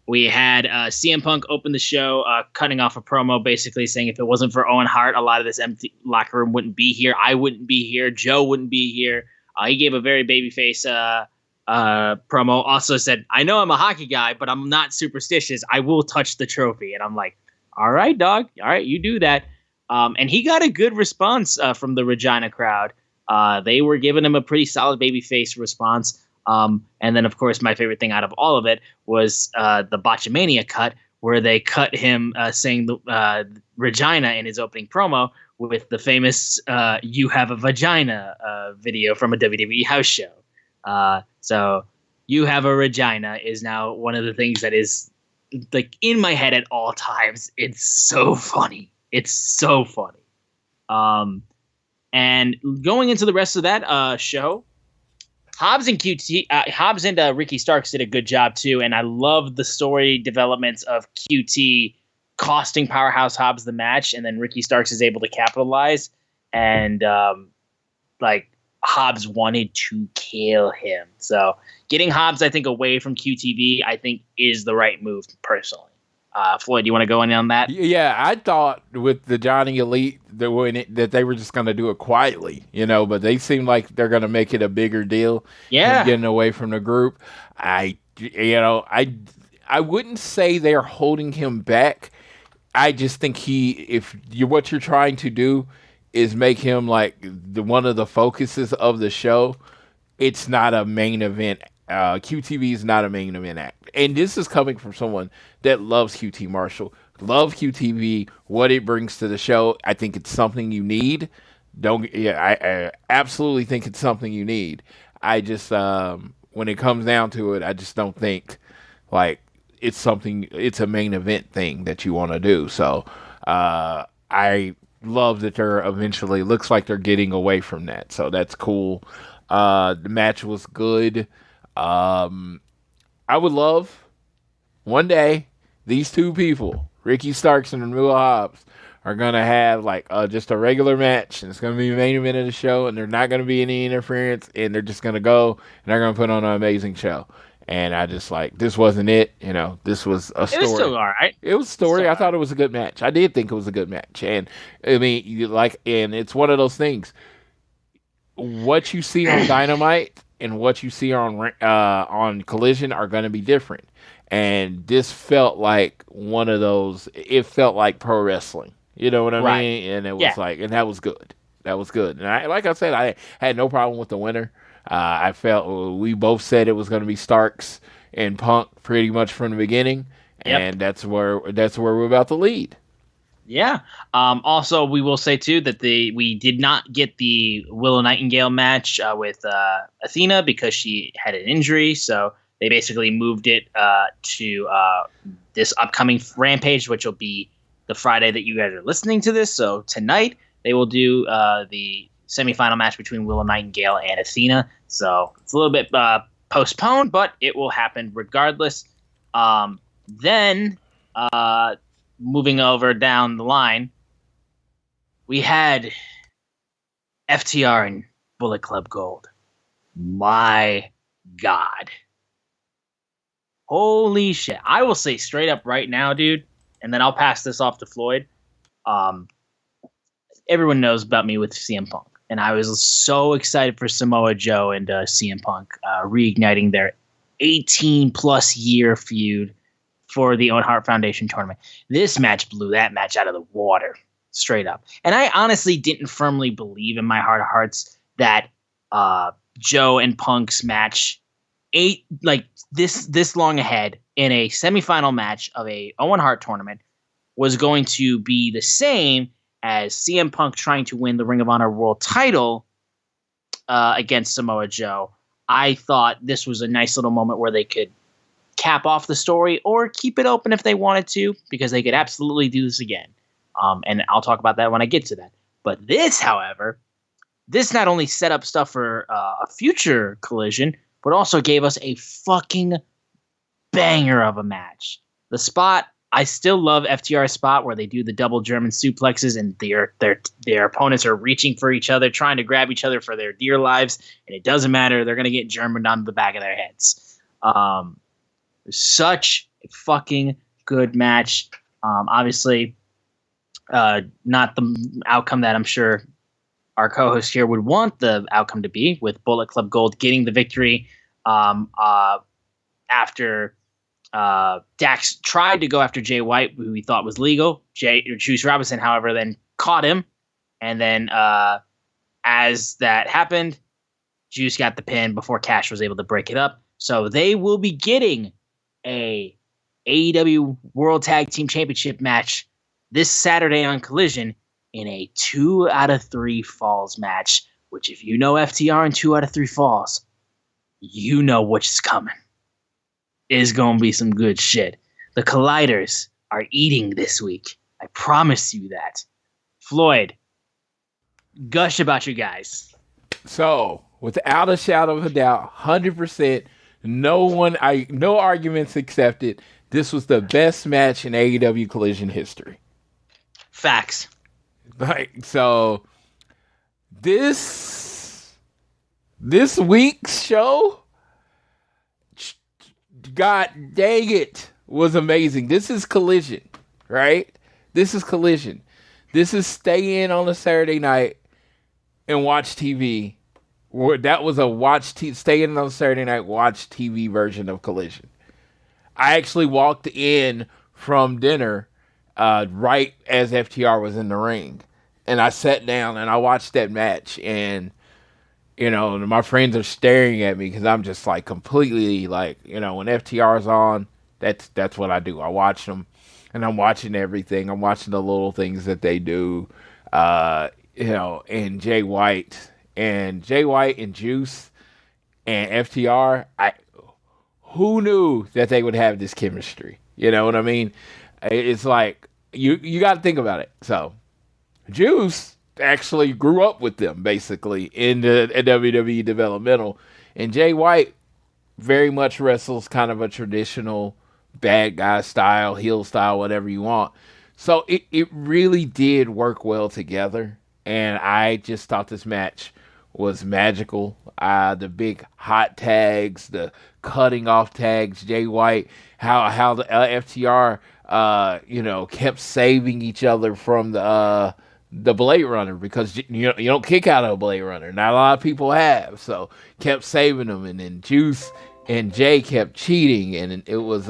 We had CM Punk open the show, cutting off a promo, basically saying if it wasn't for Owen Hart, a lot of this empty locker room wouldn't be here. I wouldn't be here. Joe wouldn't be here. He gave a very babyface promo. Also said, I know I'm a hockey guy, but I'm not superstitious. I will touch the trophy. And I'm like, all right, dog. All right, you do that. And he got a good response from the Regina crowd. They were giving him a pretty solid babyface response. And then, of course, my favorite thing out of all of it was the Botchamania cut, where they cut him saying the Regina in his opening promo with the famous "You Have a Vagina" video from a WWE house show. So "You Have a Regina" is now one of the things that is like in my head at all times. It's so funny. It's so funny. And going into the rest of that show, Hobbs and Ricky Starks did a good job too, and I love the story developments of QT costing Powerhouse Hobbs the match, and then Ricky Starks is able to capitalize, and Hobbs wanted to kill him. So getting Hobbs, I think, away from QTV, I think is the right move personally. Floyd, do you want to go in on that? Yeah, I thought with the Johnny Elite that they were just going to do it quietly, but they seem like they're going to make it a bigger deal. Yeah, getting away from the group. I wouldn't say they're holding him back. I just think what you're trying to do is make him like one of the focuses of the show. It's not a main event. QTV is not a main event act. And this is coming from someone that loves QT Marshall, love QTV, what it brings to the show. I think it's something you need. I absolutely think it's something you need. I just, when it comes down to it, I just don't think like it's a main event thing that you want to do. So, I love that they're eventually looks like they're getting away from that. So that's cool. The match was good. I would love one day these two people, Ricky Starks and Will Hobbs, are gonna have like just a regular match, and it's gonna be the main event of the show, and there's not gonna be any interference, and they're just gonna go and they're gonna put on an amazing show. And I just this wasn't it. This was a story. It was still all right. It was a story. I thought it was a good match. I did think it was a good match, and I mean, and it's one of those things. What you see on Dynamite and what you see on Collision are going to be different. And this felt like one of those. It felt like pro wrestling. You know what I mean? And it was and that was good. That was good. And like I said, I had no problem with the winner. I felt we both said it was going to be Starks and Punk pretty much from the beginning, and that's where we're about to lead. Yeah. Also, we will say too that we did not get the Willow Nightingale match with Athena because she had an injury. So they basically moved it to this upcoming Rampage, which will be the Friday that you guys are listening to this. So tonight they will do the semifinal match between Willow Nightingale and Athena. So it's a little bit postponed, but it will happen regardless. Then moving over down the line, we had FTR and Bullet Club Gold. My God. Holy shit. I will say straight up right now, dude, and then I'll pass this off to Floyd. Everyone knows about me with CM Punk, and I was so excited for Samoa Joe and CM Punk reigniting their 18-plus year feud for the Owen Hart Foundation tournament. This match blew that match out of the water, straight up. And I honestly didn't firmly believe in my heart of hearts that Joe and Punk's match, this long ahead in a semifinal match of a Owen Hart tournament, was going to be the same as CM Punk trying to win the Ring of Honor World title against Samoa Joe. I thought this was a nice little moment where they could cap off the story or keep it open if they wanted to, because they could absolutely do this again. And I'll talk about that when I get to that. But this, however, this not only set up stuff for a future Collision, but also gave us a fucking banger of a match. The spot, I still love FTR's spot where they do the double German suplexes and their opponents are reaching for each other, trying to grab each other for their dear lives, and it doesn't matter. They're going to get Germaned onto the back of their heads. Such a fucking good match. Obviously, not the outcome that I'm sure our co-host here would want the outcome to be, with Bullet Club Gold getting the victory after Dax tried to go after Jay White, who he thought was legal. Juice Robinson, however, then caught him. And then as that happened, Juice got the pin before Cash was able to break it up. So they will be getting a AEW World Tag Team Championship match this Saturday on Collision in a 2 out of 3 falls match, which if you know FTR and 2 out of 3 falls, you know what's coming. Is going to be some good shit. The Colliders are eating this week. I promise you that. Floyd, gush about you guys. So, without a shadow of a doubt, 100%, no arguments accepted. This was the best match in AEW Collision history. Facts. So, this week's show, God dang it, was amazing. This is Collision, right? This is Collision. This is stay in on a Saturday night and watch TV. That was a stay in on a Saturday night, watch TV version of Collision. I actually walked in from dinner right as FTR was in the ring. And I sat down and I watched that match, and my friends are staring at me because I'm just like completely like, when FTR's on, that's what I do. I watch them, and I'm watching everything. I'm watching the little things that they do, and Jay White and Juice and FTR. Who knew that they would have this chemistry? You know what I mean? It's like you got to think about it. So Juice actually grew up with them basically in the WWE developmental, and Jay White very much wrestles kind of a traditional bad guy style, heel style, whatever you want. So it really did work well together, and I just thought this match was magical. The big hot tags, the cutting off tags, Jay White, how the FTR kept saving each other from the Blade Runner, because you don't kick out of a Blade Runner. Not a lot of people have, so kept saving them. And then Juice and Jay kept cheating, and it was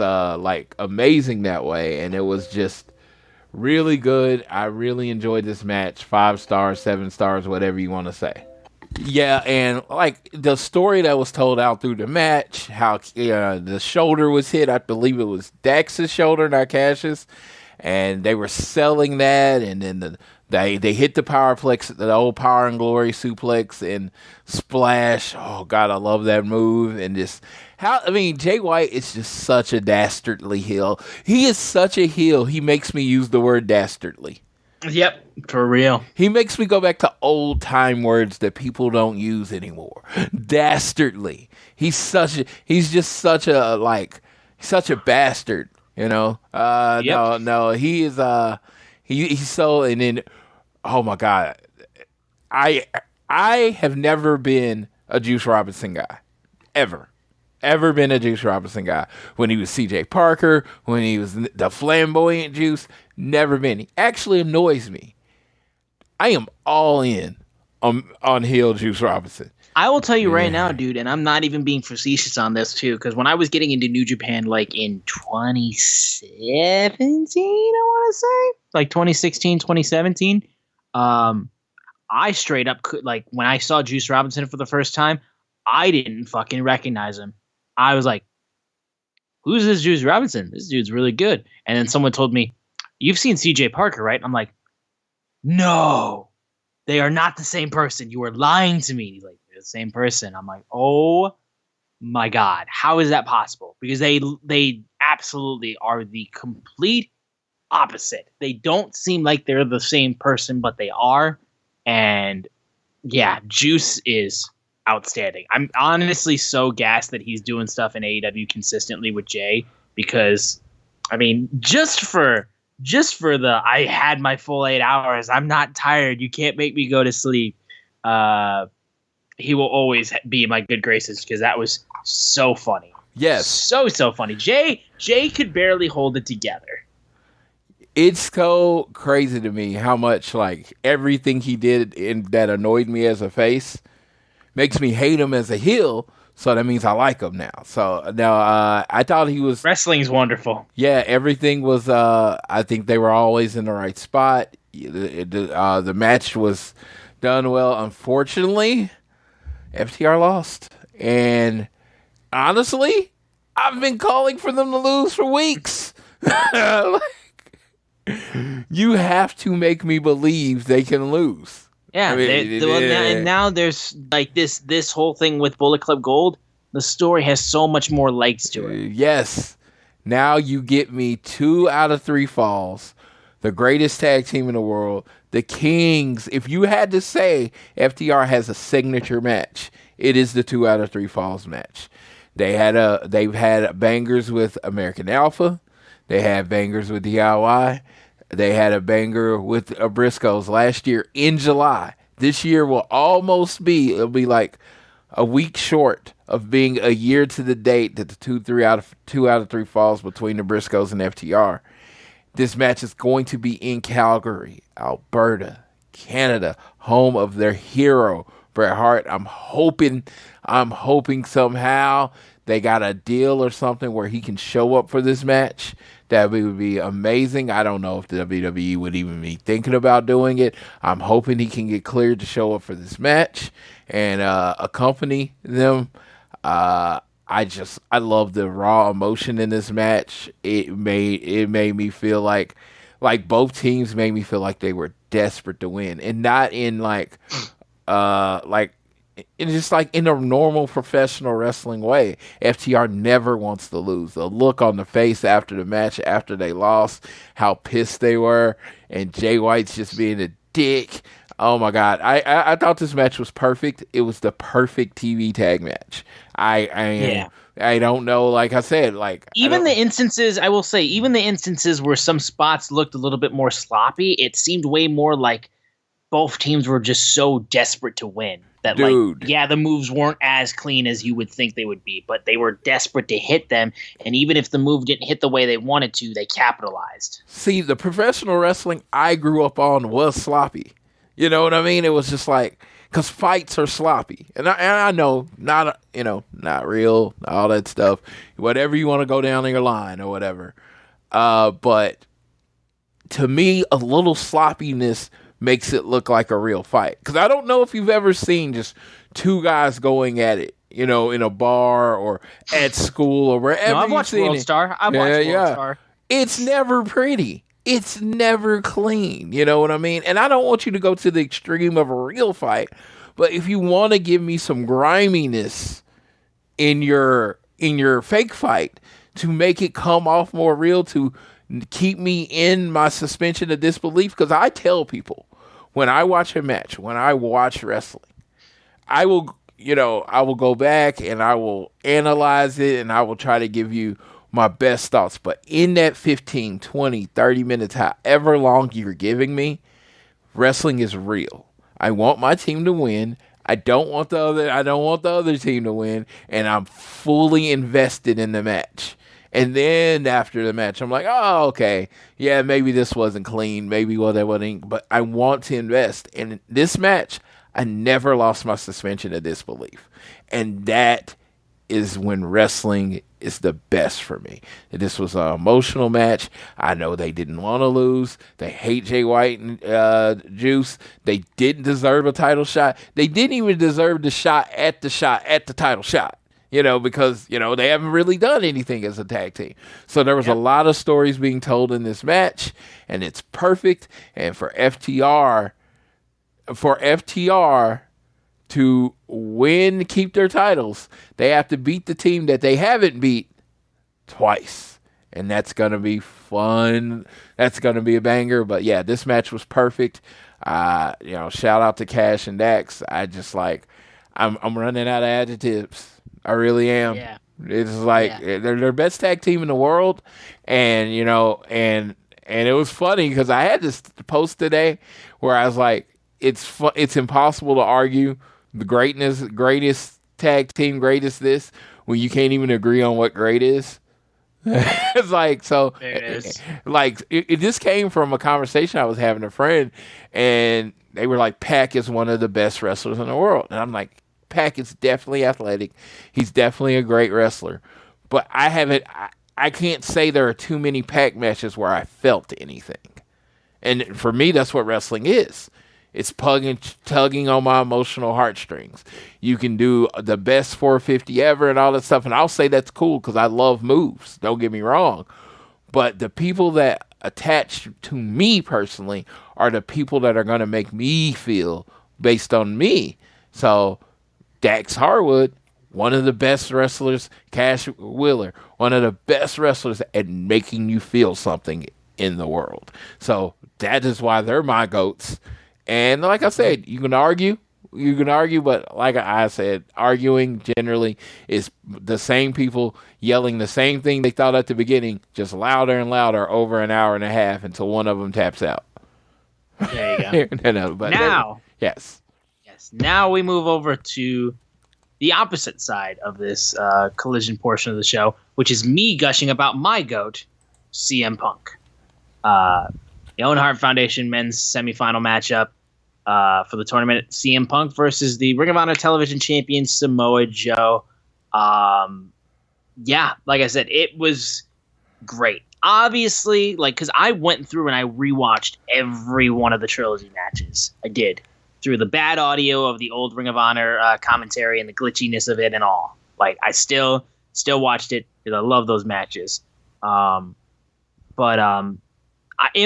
amazing that way. And it was just really good. I really enjoyed this match. 5 stars, 7 stars, whatever you want to say. Yeah, and like the story that was told out through the match, how the shoulder was hit. I believe it was Dax's shoulder, not Cash's, and they were selling that, and then they hit the powerplex, the old Power and Glory suplex and splash. Oh God, I love that move. And just Jay White is just such a dastardly heel. He is such a heel. He makes me use the word dastardly. Yep, for real. He makes me go back to old time words that people don't use anymore. Dastardly. He's just such a bastard, Yep. No, he is he's so, and then oh my God. I have never been a Juice Robinson guy. Ever been a Juice Robinson guy. When he was CJ Parker, when he was the flamboyant Juice, never been. He actually annoys me. I am all in on heel Juice Robinson. I will tell you right now, dude, and I'm not even being facetious on this too, because when I was getting into New Japan, like in 2017, I want to say, like 2016, 2017, I straight up could, like, when I saw Juice Robinson for the first time, I didn't fucking recognize him. I was like, who's this Juice Robinson? This dude's really good. And then someone told me, you've seen CJ Parker, right? I'm like, no, they are not the same person. You are lying to me. He's like, they're the same person. I'm like, oh my God, how is that possible? Because they absolutely are the complete opposite. They don't seem like they're the same person, but they are. And yeah, Juice is outstanding. I'm honestly so gassed that he's doing stuff in AEW consistently with Jay, because I mean, just for the I had my full 8 hours, I'm not tired, you can't make me go to sleep. He will always be in my good graces because that was so funny. Yes. So funny. Jay could barely hold it together. It's so crazy to me how much, like, everything he did that annoyed me as a face makes me hate him as a heel. So that means I like him now. So now I thought he was... Wrestling's wonderful. Yeah, everything was... I think they were always in the right spot. The match was done well. Unfortunately, FTR lost. And honestly, I've been calling for them to lose for weeks. You have to make me believe they can lose. Yeah, I mean, and now there's like this whole thing with Bullet Club Gold. The story has so much more legs to it. Yes. Now you get me 2 out of 3 falls. The greatest tag team in the world. The Kings. If you had to say FTR has a signature match, it is the 2 out of 3 falls match. They've had bangers with American Alpha. They had bangers with DIY. They had a banger with Briscoes last year in July. This year will it'll be like a week short of being a year to the date that the 2 out of 3 falls between the Briscoes and FTR. This match is going to be in Calgary, Alberta, Canada, home of their hero, Bret Hart. I'm hoping somehow they got a deal or something where he can show up for this match. That would be amazing. I don't know if the WWE would even be thinking about doing it. I'm hoping he can get cleared to show up for this match and accompany them. I love the raw emotion in this match. It made me feel like both teams made me feel like they were desperate to win, and not in it's just like in a normal professional wrestling way. FTR never wants to lose. The look on the face after the match, after they lost, how pissed they were, and Jay White's just being a dick. Oh my God. I thought this match was perfect. It was the perfect TV tag match. I don't know, like I said, even the instances where some spots looked a little bit more sloppy, it seemed way more like both teams were just so desperate to win. That, the moves weren't as clean as you would think they would be, but they were desperate to hit them, and even if the move didn't hit the way they wanted to, they capitalized. See, the professional wrestling I grew up on was sloppy. You know what I mean? It was just like, because fights are sloppy. And I know, not real, all that stuff, whatever you want to go down in your line or whatever. But to me, a little sloppiness makes it look like a real fight. Because I don't know if you've ever seen just 2 guys going at it, in a bar or at school or wherever. No, I've watched World Star. World Star. It's never pretty. It's never clean. You know what I mean? And I don't want you to go to the extreme of a real fight, but if you want to give me some griminess in your fake fight to make it come off more real, to keep me in my suspension of disbelief, because I tell people when I watch a match, when I watch wrestling, I will go back and I will analyze it and I will try to give you my best thoughts. But in that 15, 20, 30 minutes, however long you're giving me, wrestling is real. I want my team to win. I don't want the other team to win, and I'm fully invested in the match. And then after the match, I'm like, oh, okay, yeah, maybe this wasn't clean, maybe that wasn't, but I want to invest. And in this match, I never lost my suspension of disbelief. And that is when wrestling is the best for me. This was an emotional match. I know they didn't want to lose. They hate Jay White and Juice. They didn't deserve a title shot. They didn't even deserve the shot at the title shot. Because, they haven't really done anything as a tag team. So there was a lot of stories being told in this match, and it's perfect. And for FTR to keep their titles, they have to beat the team that they haven't beat twice. And that's going to be fun. That's going to be a banger. But yeah, this match was perfect. Shout out to Cash and Dax. I'm running out of adjectives. I really am. Yeah. It's they're their best tag team in the world. And, and it was funny because I had this post today where I was like, it's impossible to argue the greatest tag team, greatest this, when you can't even agree on what great is. It's there it is. It just came from a conversation I was having with a friend, and they were like, Pac is one of the best wrestlers in the world. And I'm like, Pac is definitely athletic. He's definitely a great wrestler. But I can't say there are too many Pac matches where I felt anything. And for me, that's what wrestling is. It's tugging on my emotional heartstrings. You can do the best 450 ever and all that stuff. And I'll say that's cool because I love moves. Don't get me wrong. But the people that attach to me personally are the people that are going to make me feel based on me. So Dax Harwood, one of the best wrestlers, Cash Wheeler, one of the best wrestlers at making you feel something in the world. So that is why they're my GOATs. And like I said, you can argue, but like I said, arguing generally is the same people yelling the same thing they thought at the beginning, just louder and louder over an hour and a half until one of them taps out. There you go. But now, yes. Now we move over to the opposite side of this collision portion of the show, which is me gushing about my GOAT, CM Punk. The Owen Hart Foundation men's semifinal matchup for the tournament, CM Punk versus the Ring of Honor Television Champion Samoa Joe. Like I said, it was great. Obviously, because I went through and I rewatched every one of the trilogy matches. I did. Through the bad audio of the old Ring of Honor commentary and the glitchiness of it and all. I still watched it because I love those matches. In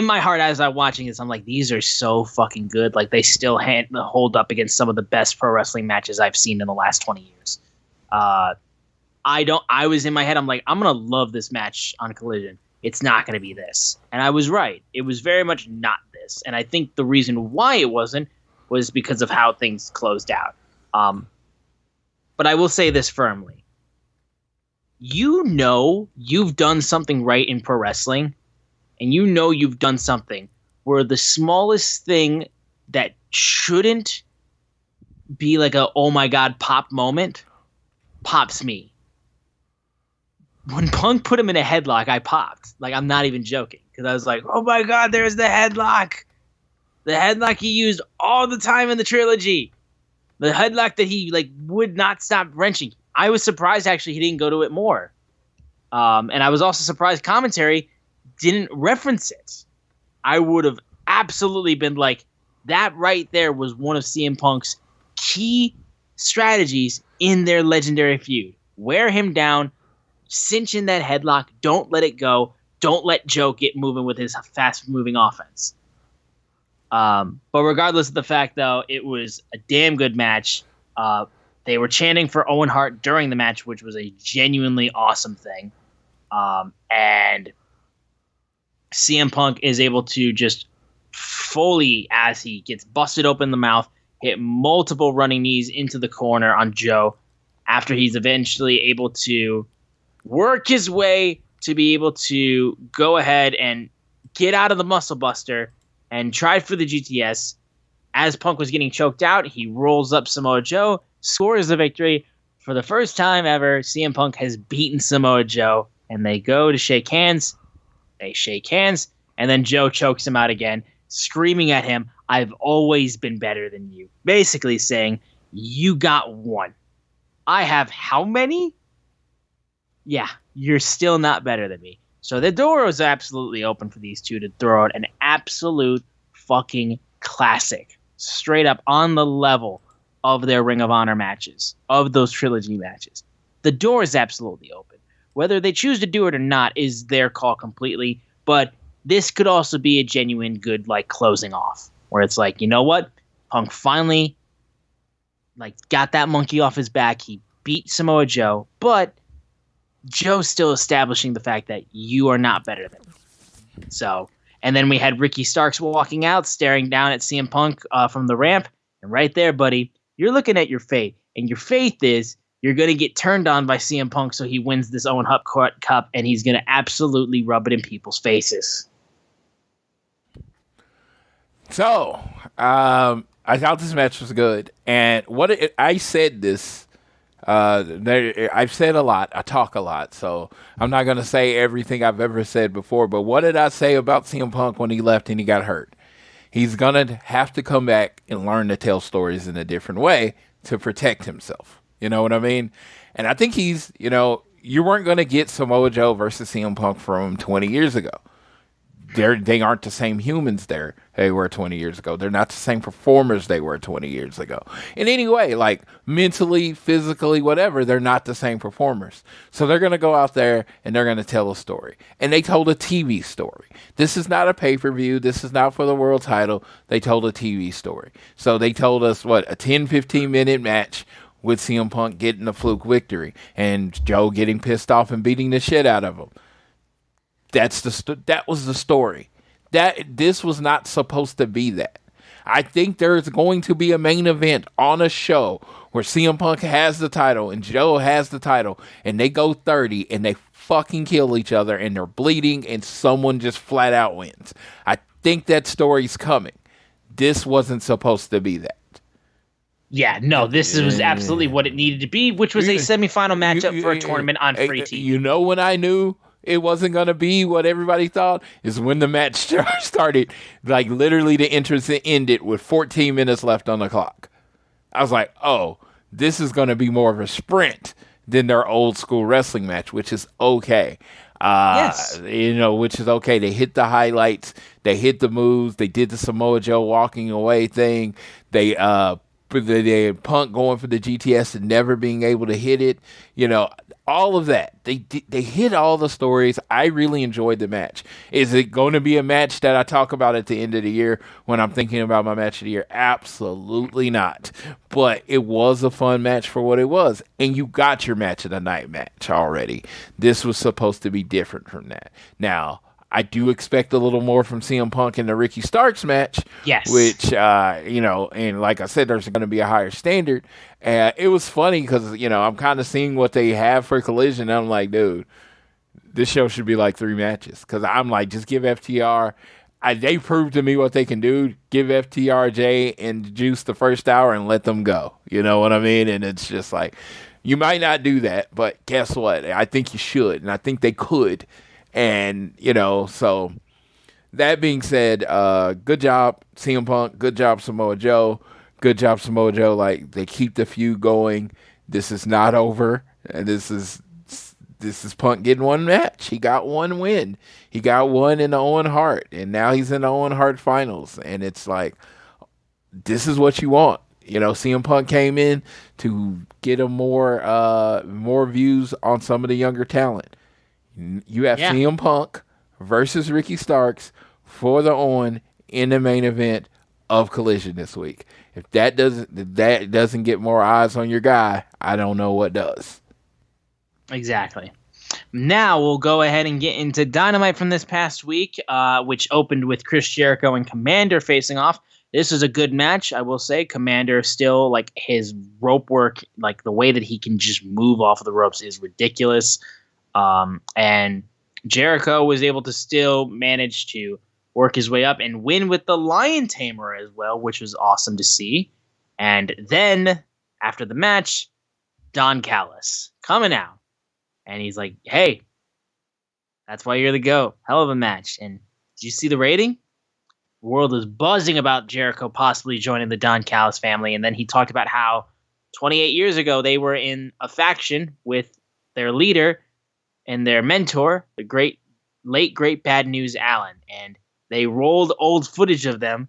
my heart, as I'm watching this, I'm like, these are so fucking good. They still hold up against some of the best pro wrestling matches I've seen in the last 20 years. I was in my head, I'm like, I'm going to love this match on Collision. It's not going to be this. And I was right. It was very much not this. And I think the reason why it wasn't was because of how things closed out. But I will say this firmly. You've done something right in pro wrestling, and you've done something where the smallest thing that shouldn't be like a oh my god pop moment pops me. When Punk put him in a headlock, I popped. I'm not even joking, because I was like, oh my god, there's the headlock. The headlock he used all the time in the trilogy. The headlock that he would not stop wrenching. I was surprised actually he didn't go to it more. And I was also surprised commentary didn't reference it. I would have absolutely been like, that right there was one of CM Punk's key strategies in their legendary feud. Wear him down, cinch in that headlock, don't let it go, don't let Joe get moving with his fast-moving offense. But regardless of the fact, though, it was a damn good match. They were chanting for Owen Hart during the match, which was a genuinely awesome thing. And CM Punk is able to just fully, as he gets busted open in the mouth, hit multiple running knees into the corner on Joe after he's eventually able to work his way to be able to go ahead and get out of the Muscle Buster and try for the GTS. As Punk was getting choked out, he rolls up Samoa Joe, scores the victory. For the first time ever, CM Punk has beaten Samoa Joe, and they go to shake hands. They shake hands, and then Joe chokes him out again, screaming at him, I've always been better than you. Basically saying, you got one. I have how many? Yeah, you're still not better than me. So the door is absolutely open for these two to throw out an absolute fucking classic. Straight up on the level of their Ring of Honor matches, of those trilogy matches. The door is absolutely open. Whether they choose to do it or not is their call completely, but this could also be a genuine good, like, closing off, where it's like, you know what? Punk finally, like, got that monkey off his back. He beat Samoa Joe, but Joe's still establishing the fact that you are not better than me. So, and then we had Ricky Starks walking out, staring down at CM Punk from the ramp, and right there, buddy, you're looking at your fate, and your faith is you're going to get turned on by CM Punk so he wins this Owen Hart Cup, and he's going to absolutely rub it in people's faces. So, I thought this match was good. And I said this, I've said a lot. I talk a lot. So, I'm not going to say everything I've ever said before. But what did I say about CM Punk when he left and he got hurt? He's going to have to come back and learn to tell stories in a different way to protect himself. You know what I mean? And I think he's, you weren't going to get Samoa Joe versus CM Punk from 20 years ago. They aren't the same humans they were 20 years ago. They're not the same performers they were 20 years ago. In any way, like mentally, physically, whatever, they're not the same performers. So they're going to go out there and they're going to tell a story. And they told a TV story. This is not a pay-per-view. This is not for the world title. They told a TV story. So they told us, a 10, 15-minute match with CM Punk getting a fluke victory and Joe getting pissed off and beating the shit out of him. That was the story. This was not supposed to be that. I think there's going to be a main event on a show where CM Punk has the title and Joe has the title and they go 30 and they fucking kill each other and they're bleeding and someone just flat out wins. I think that story's coming. This wasn't supposed to be that. Yeah, no, this was absolutely what it needed to be, which was a semifinal matchup for a tournament on free TV. You know when I knew it wasn't going to be what everybody thought is when the match started, like literally the entrance ended with 14 minutes left on the clock. I was like, oh, this is going to be more of a sprint than their old school wrestling match, which is okay. Yes. Which is okay. They hit the highlights. They hit the moves. They did the Samoa Joe walking away thing. They had Punk going for the GTS and never being able to hit it. All of that. They hit all the stories. I really enjoyed the match. Is it going to be a match that I talk about at the end of the year when I'm thinking about my match of the year? Absolutely not. But it was a fun match for what it was. And you got your match of the night match already. This was supposed to be different from that. Now, I do expect a little more from CM Punk in the Ricky Starks match. Yes. Which, and like I said, there's going to be a higher standard. It was funny because, I'm kind of seeing what they have for Collision. And I'm like, dude, this show should be like 3 matches. Because I'm like, just give FTR. They proved to me what they can do. Give FTR, Jay, and Juice the first hour and let them go. You know what I mean? And it's just like, you might not do that. But guess what? I think you should. And I think they could. And, so that being said, good job, CM Punk. Good job, Samoa Joe. Good job, Samoa Joe. Like, they keep the feud going. This is not over. And this is Punk getting one match. He got one win. He got one in the Owen Hart. And now he's in the Owen Hart finals. And it's like, this is what you want. CM Punk came in to get more views on some of the younger talent. You have CM Punk versus Ricky Starks for the Owen in the main event of Collision this week. If that doesn't get more eyes on your guy, I don't know what does. Exactly. Now we'll go ahead and get into Dynamite from this past week, which opened with Chris Jericho and Commander facing off. This was a good match, I will say. Commander still, like, his rope work, like the way that he can just move off of the ropes is ridiculous. And Jericho was able to still manage to work his way up and win with the Lion Tamer as well, which was awesome to see. And then after the match, Don Callis coming out. And he's like, hey, that's why you're the GOAT. Hell of a match. And did you see the rating? world was buzzing about Jericho possibly joining the Don Callis family. And then he talked about how 28 years ago they were in a faction with their leader and their mentor, the late great Bad News Allen. And they rolled old footage of them.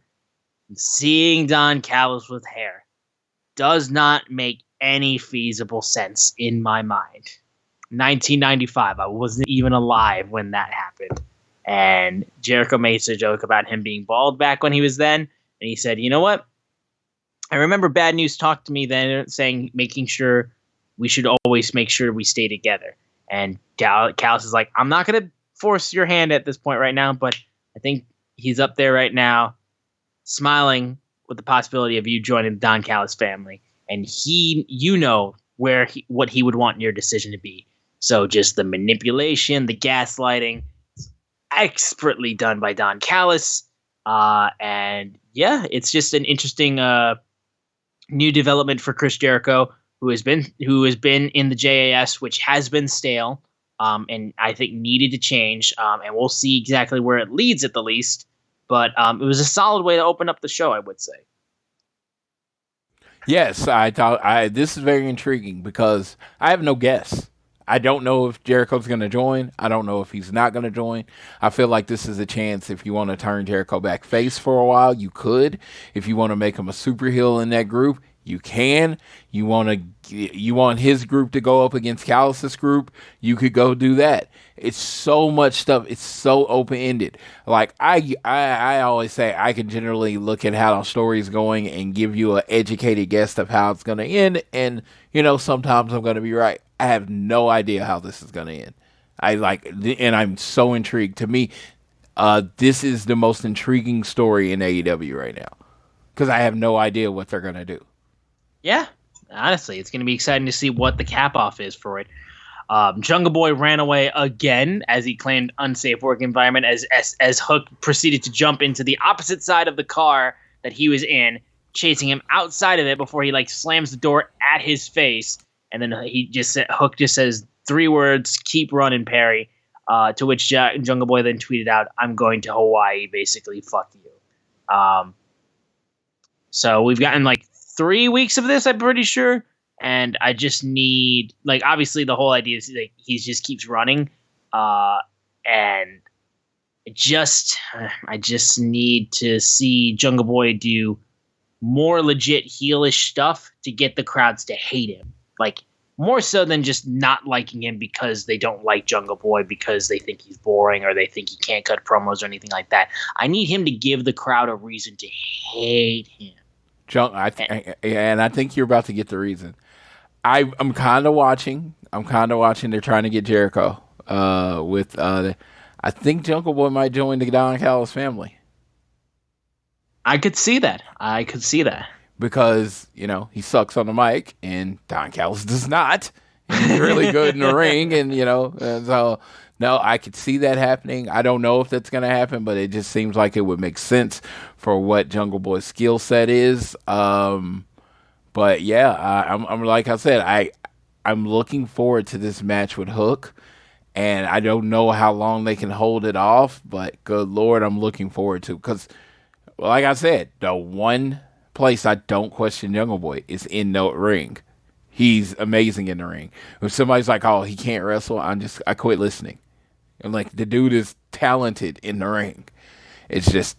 Seeing Don Callis with hair does not make any feasible sense in my mind. 1995, I wasn't even alive when that happened. And Jericho made a joke about him being bald back when he was then. And he said, you know what? I remember Bad News talked to me then saying, making sure we should always make sure we stay together. And Callis is like, I'm not going to force your hand at this point right now, but I think he's up there right now smiling with the possibility of you joining the Don Callis family. And what he would want your decision to be. So just the manipulation, the gaslighting, expertly done by Don Callis. And yeah, it's just an interesting new development for Chris Jericho, who has been in the JAS, which has been stale, and I think needed to change. And we'll see exactly where it leads at the least. But it was a solid way to open up the show, I would say. Yes, I thought this is very intriguing because I have no guess. I don't know if Jericho's going to join. I don't know if he's not going to join. I feel like this is a chance if you want to turn Jericho back face for a while, you could. If you want to make him a super heel in that group, you can. You want his group to go up against Callis' group, you could go do that. It's so much stuff. It's so open-ended. Like I always say, I can generally look at how the story's going and give you an educated guess of how it's going to end. And, sometimes I'm going to be right. I have no idea how this is going to end. And I'm so intrigued. To me, this is the most intriguing story in AEW right now because I have no idea what they're going to do. Yeah, honestly, it's going to be exciting to see what the cap off is for it. Jungle Boy ran away again as he claimed unsafe work environment as Hook proceeded to jump into the opposite side of the car that he was in, chasing him outside of it before he slams the door at his face. And then Hook just says 3 words, keep running, Perry, to which Jungle Boy then tweeted out, I'm going to Hawaii, basically, fuck you. So we've gotten 3 weeks of this, I'm pretty sure. And I just need, obviously the whole idea is he just keeps running. And I just need to see Jungle Boy do more legit heelish stuff to get the crowds to hate him. More so than just not liking him because they don't like Jungle Boy because they think he's boring or they think he can't cut promos or anything like that. I need him to give the crowd a reason to hate him. And I think you're about to get the reason. I'm kind of watching. They're trying to get Jericho I think Jungle Boy might join the Don Callis family. I could see that. Because, he sucks on the mic, and Don Callis does not. He's really good in the ring, and, and so, no, I could see that happening. I don't know if that's going to happen, but it just seems like it would make sense for what Jungle Boy's skill set is. But, yeah, I'm like I said, I'm looking forward to this match with Hook, and I don't know how long they can hold it off, but good Lord, I'm looking forward to it. Because, like I said, the one place I don't question Jungle Boy is in the ring. He's amazing in the ring. If somebody's like, oh, he can't wrestle, I quit listening. I'm like, the dude is talented in the ring. It's just,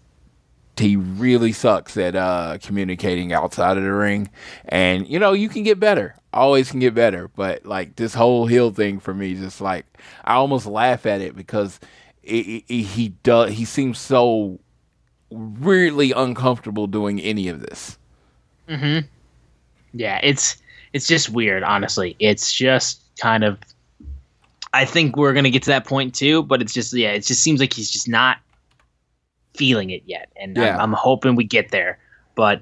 he really sucks at communicating outside of the ring. And, you can get better. Always can get better. But, this whole heel thing for me, just I almost laugh at it because he seems so weirdly uncomfortable doing any of this. Mm-hmm. Yeah, it's just weird, honestly. It's just kind of, I think we're going to get to that point too, but it just seems like he's just not feeling it yet. And yeah. I'm hoping we get there. But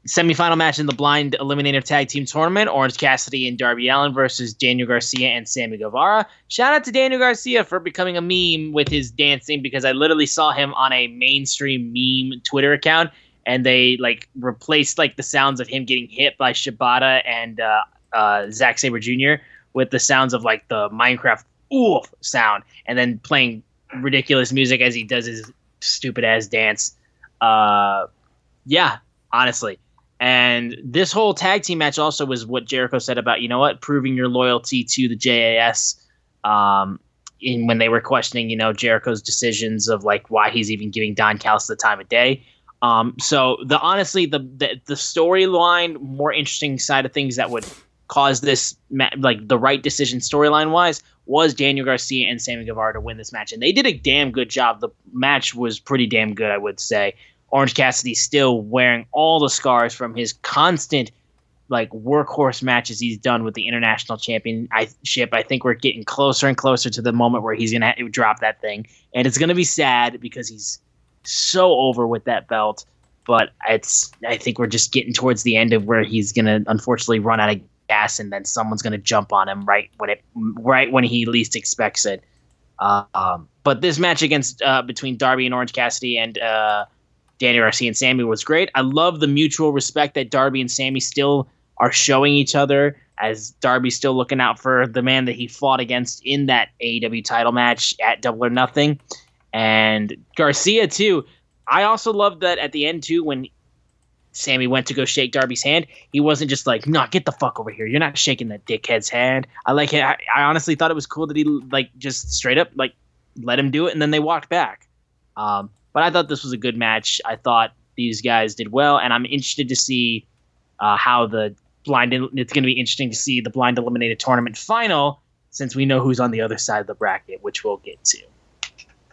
semifinal match in the Blind Eliminator Tag Team Tournament, Orange Cassidy and Darby Allin versus Daniel Garcia and Sammy Guevara. Shout out to Daniel Garcia for becoming a meme with his dancing, because I literally saw him on a mainstream meme Twitter account, and they replaced the sounds of him getting hit by Shibata and Zack Sabre Jr. with the sounds of the Minecraft oof sound, and then playing ridiculous music as he does his stupid ass dance. Yeah, honestly. And this whole tag team match also was what Jericho said about, you know what, proving your loyalty to the JAS. In when they were questioning, you know, Jericho's decisions of like why he's even giving Don Callis the time of day. So the storyline, more interesting side of things that would cause this like the right decision storyline wise was Daniel Garcia and Sammy Guevara to win this match, and they did a damn good job. The match was pretty damn good, I would say. Orange Cassidy still wearing all the scars from his constant like workhorse matches he's done with the international championship. I think we're getting closer and closer to the moment where he's gonna drop that thing, and it's gonna be sad because he's so over with that belt. But I think we're just getting towards the end of where he's gonna unfortunately run out of gas, and then someone's gonna jump on him right when he least expects it. But this match against between Darby and Orange Cassidy and Daniel Garcia and Sammy was great. I love the mutual respect that Darby and Sammy still are showing each other, as Darby's still looking out for the man that he fought against in that AEW title match at Double or Nothing. And Garcia, too. I also love that at the end, too, when Sammy went to go shake Darby's hand, he wasn't just like, "No, get the fuck over here. You're not shaking that dickhead's hand." I like it. I honestly thought it was cool that he like just straight up like let him do it, and then they walked back. But I thought this was a good match. I thought these guys did well, and I'm interested to see how it's going to be interesting to see the blind eliminated tournament final, since we know who's on the other side of the bracket, which we'll get to.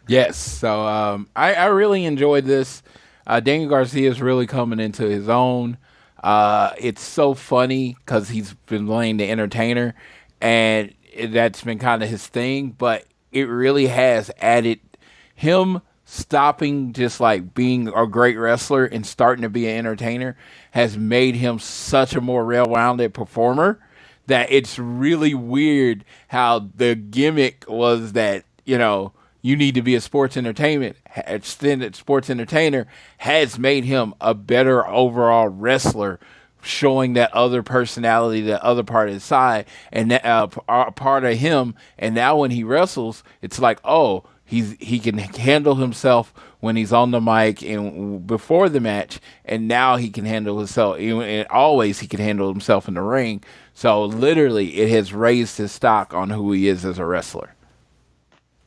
Yes, so I really enjoyed this. Daniel Garcia is really coming into his own. It's so funny because he's been playing the entertainer, and that's been kind of his thing, but it really has added him stopping just like being a great wrestler and starting to be an entertainer has made him such a more well-rounded performer that it's really weird how the gimmick was that, you know, you need to be a sports extended sports entertainer has made him a better overall wrestler, showing that other personality, that other part of his side, and that part of him. And now when he wrestles, it's like, oh, he can handle himself when he's on the mic and before the match, and now he can handle himself. And always he can handle himself in the ring. So literally, it has raised his stock on who he is as a wrestler.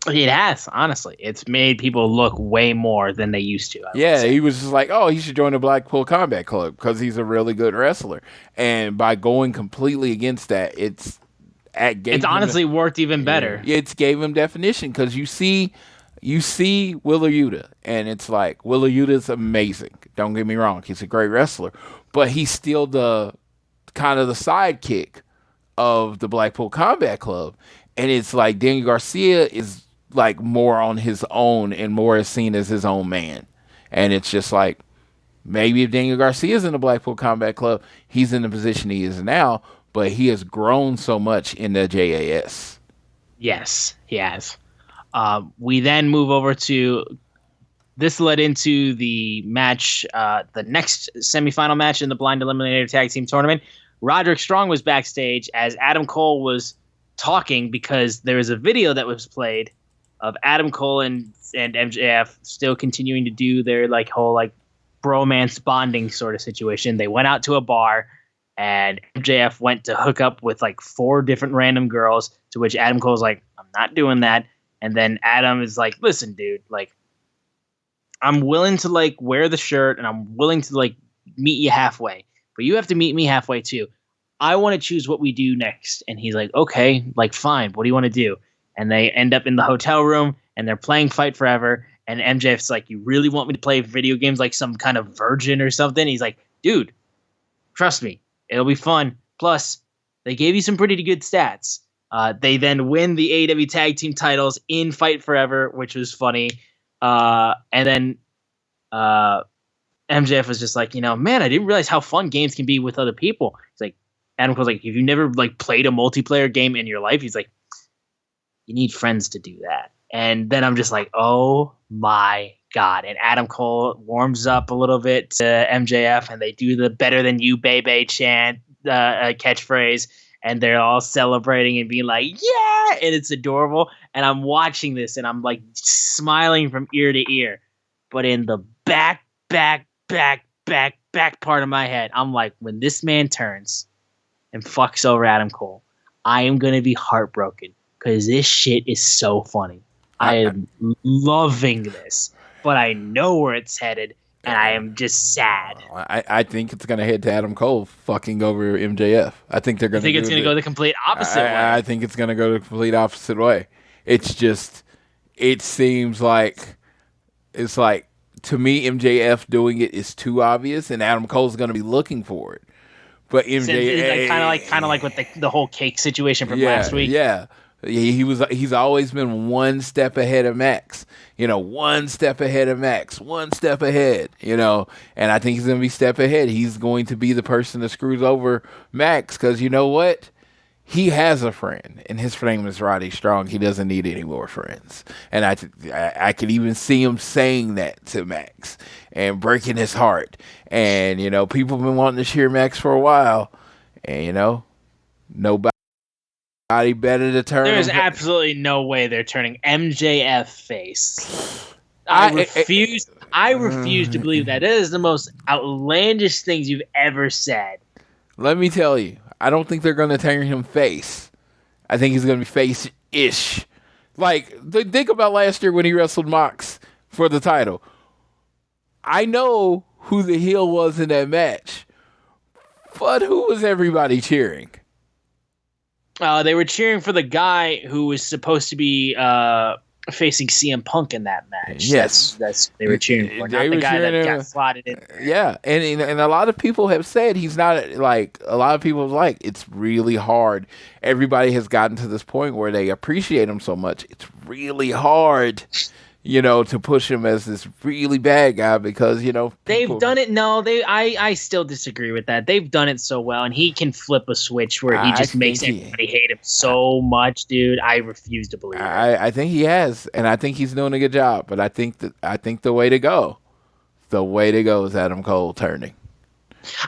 It has, honestly. It's made people look way more than they used to. He was just like, oh, he should join the Blackpool Combat Club because he's a really good wrestler. And by going completely against that, it's honestly worked even better. It's gave him definition because you see Willa Yuta, and it's like Willa Yuta's amazing. Don't get me wrong, he's a great wrestler, but he's still the kind of the sidekick of the Blackpool Combat Club, and it's like Daniel Garcia is like more on his own and more is seen as his own man, and it's just like maybe if Daniel Garcia is in the Blackpool Combat Club, he's in the position he is now. But he has grown so much in the JAS. Yes, he has. We then move over to this led into the match, the next semifinal match in the Blind Eliminator Tag Team Tournament. Roderick Strong was backstage as Adam Cole was talking because there was a video that was played of Adam Cole and MJF still continuing to do their like whole like bromance bonding sort of situation. They went out to a bar. And MJF went to hook up with like 4 different random girls, to which Adam Cole's like, I'm not doing that. And then Adam is like, listen, dude, like, I'm willing to like wear the shirt and I'm willing to like meet you halfway, but you have to meet me halfway too. I want to choose what we do next. And he's like, okay, like, fine. What do you want to do? And they end up in the hotel room and they're playing Fight Forever. And MJF's like, you really want me to play video games like some kind of virgin or something? He's like, dude, trust me. It'll be fun. Plus, they gave you some pretty good stats. They then win the AEW Tag Team titles in Fight Forever, which was funny. And then MJF was just like, you know, man, I didn't realize how fun games can be with other people. It's like, Adam was like, if you've never like played a multiplayer game in your life, he's like, you need friends to do that. And then I'm just like, oh my God. And Adam Cole warms up a little bit to MJF and they do the better than you, baby chant catchphrase. And they're all celebrating and being like, yeah. And it's adorable. And I'm watching this and I'm like smiling from ear to ear. but in the back part of my head, I'm like, when this man turns and fucks over Adam Cole, I am gonna be heartbroken because this shit is so funny. I am loving this, but I know where it's headed, and I am just sad. I think it's going to head to Adam Cole fucking over MJF. I think they're going to. I think it's going to go the complete opposite way. I think it's going to go the complete opposite way. It's just, it seems like, it's like, to me, MJF doing it is too obvious, and Adam Cole's going to be looking for it. But MJF, kind of like with the whole cake situation from last week. Yeah. He's always been one step ahead of Max, one step ahead of Max, one step ahead, and I think he's going to be step ahead. He's going to be the person that screws over Max because you know what? He has a friend, and his friend is Roddy Strong. He doesn't need any more friends. And I could even see him saying that to Max and breaking his heart. And, people have been wanting to cheer Max for a while, and, nobody better to turn. There is absolutely no way they're turning MJF face. I refuse to believe that. It is the most outlandish things you've ever said. Let me tell you, I don't think they're going to turn him face. I think he's going to be face-ish. Like, think about last year when he wrestled Mox for the title. I know who the heel was in that match, but who was everybody cheering? They were cheering for the guy who was supposed to be facing CM Punk in that match. Yes. That's they were cheering for, not the guy that got slotted in. Yeah, and a lot of people have said he's not, like, a lot of people have like, it's really hard. Everybody has gotten to this point where they appreciate him so much. It's really hard, to push him as this really bad guy because, they've done it. No, I still disagree with that. They've done it so well, and he can flip a switch where he just makes everybody hate him so much, dude. I refuse to believe it. I think he has, and I think he's doing a good job. But I think the way to go is Adam Cole turning.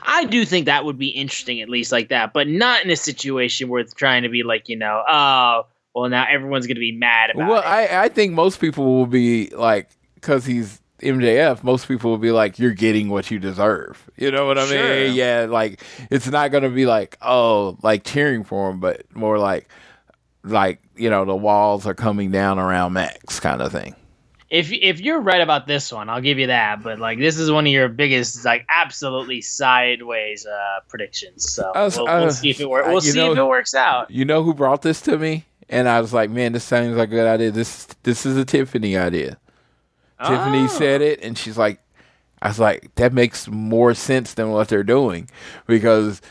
I do think that would be interesting, at least like that, but not in a situation where it's trying to be like, well, now everyone's going to be mad about it. Well, I think most people will be like, because he's MJF, most people will be like, you're getting what you deserve. You know what I mean? Yeah, like, it's not going to be like, oh, like cheering for him, but more like, the walls are coming down around Max kind of thing. If you're right about this one, I'll give you that. But, like, this is one of your biggest, like, absolutely sideways predictions. So we'll see if it works. We'll see if it works out. You know who brought this to me? And I was like, man, this sounds like a good idea. This is a Tiffany idea. Oh. Tiffany said it, and she's like, I was like, that makes more sense than what they're doing. Because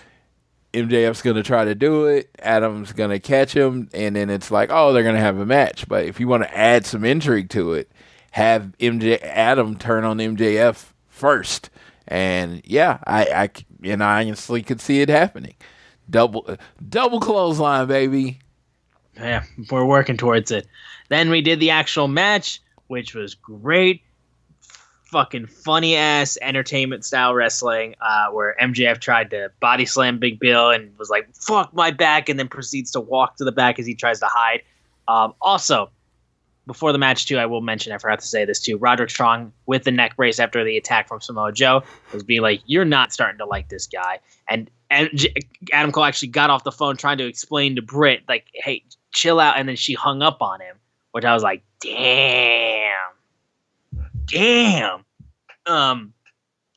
MJF's going to try to do it, Adam's going to catch him, and then it's like, oh, they're going to have a match. But if you want to add some intrigue to it, have Adam turn on MJF first. And, yeah, I honestly could see it happening. Double clothesline, baby. Yeah, we're working towards it. Then we did the actual match, which was great. Fucking funny-ass entertainment-style wrestling, where MJF tried to body slam Big Bill and was like, fuck my back, and then proceeds to walk to the back as he tries to hide. Also, before the match, too, I will mention, I forgot to say this, too, Roderick Strong, with the neck brace after the attack from Samoa Joe, was being like, you're not starting to like this guy. And Adam Cole actually got off the phone trying to explain to Britt, like, hey, chill out, and then she hung up on him, which I was like, damn.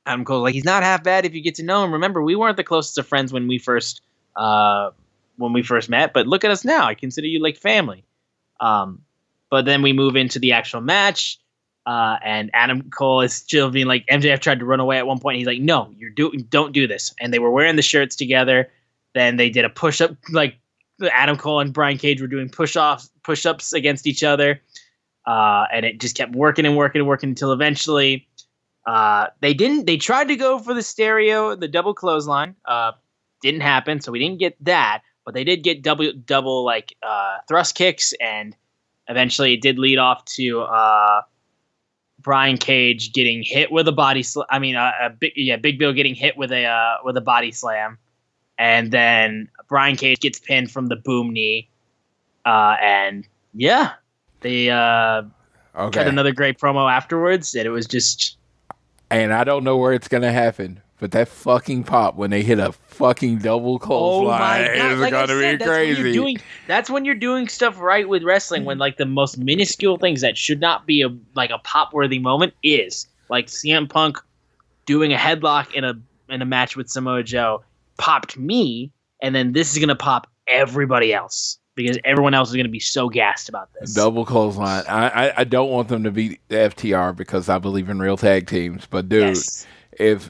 Adam Cole's like, he's not half bad if you get to know him. Remember, we weren't the closest of friends when we first met, but look at us now. I consider you like family. But then we move into the actual match, and Adam Cole is still being like, MJF tried to run away at one point. He's like, no, don't do this. And they were wearing the shirts together. Then they did a push-up, like Adam Cole and Brian Cage were doing push-ups against each other. And it just kept working until eventually they tried to go for the double clothesline. Didn't happen, so we didn't get that, but they did get double like thrust kicks, and eventually it did lead off to Brian Cage getting hit with a body Big Bill getting hit with a body slam, and then Brian Cage gets pinned from the boom knee, and yeah. They cut another great promo afterwards, and it was just. And I don't know where it's gonna happen, but that fucking pop when they hit a fucking double clothesline is like gonna be crazy. That's when you're doing stuff right with wrestling. When like the most minuscule things that should not be a pop worthy moment is like CM Punk doing a headlock in a match with Samoa Joe popped me, and then this is gonna pop everybody else. Because everyone else is going to be so gassed about this. Double clothesline. I don't want them to beat the FTR because I believe in real tag teams. But dude, if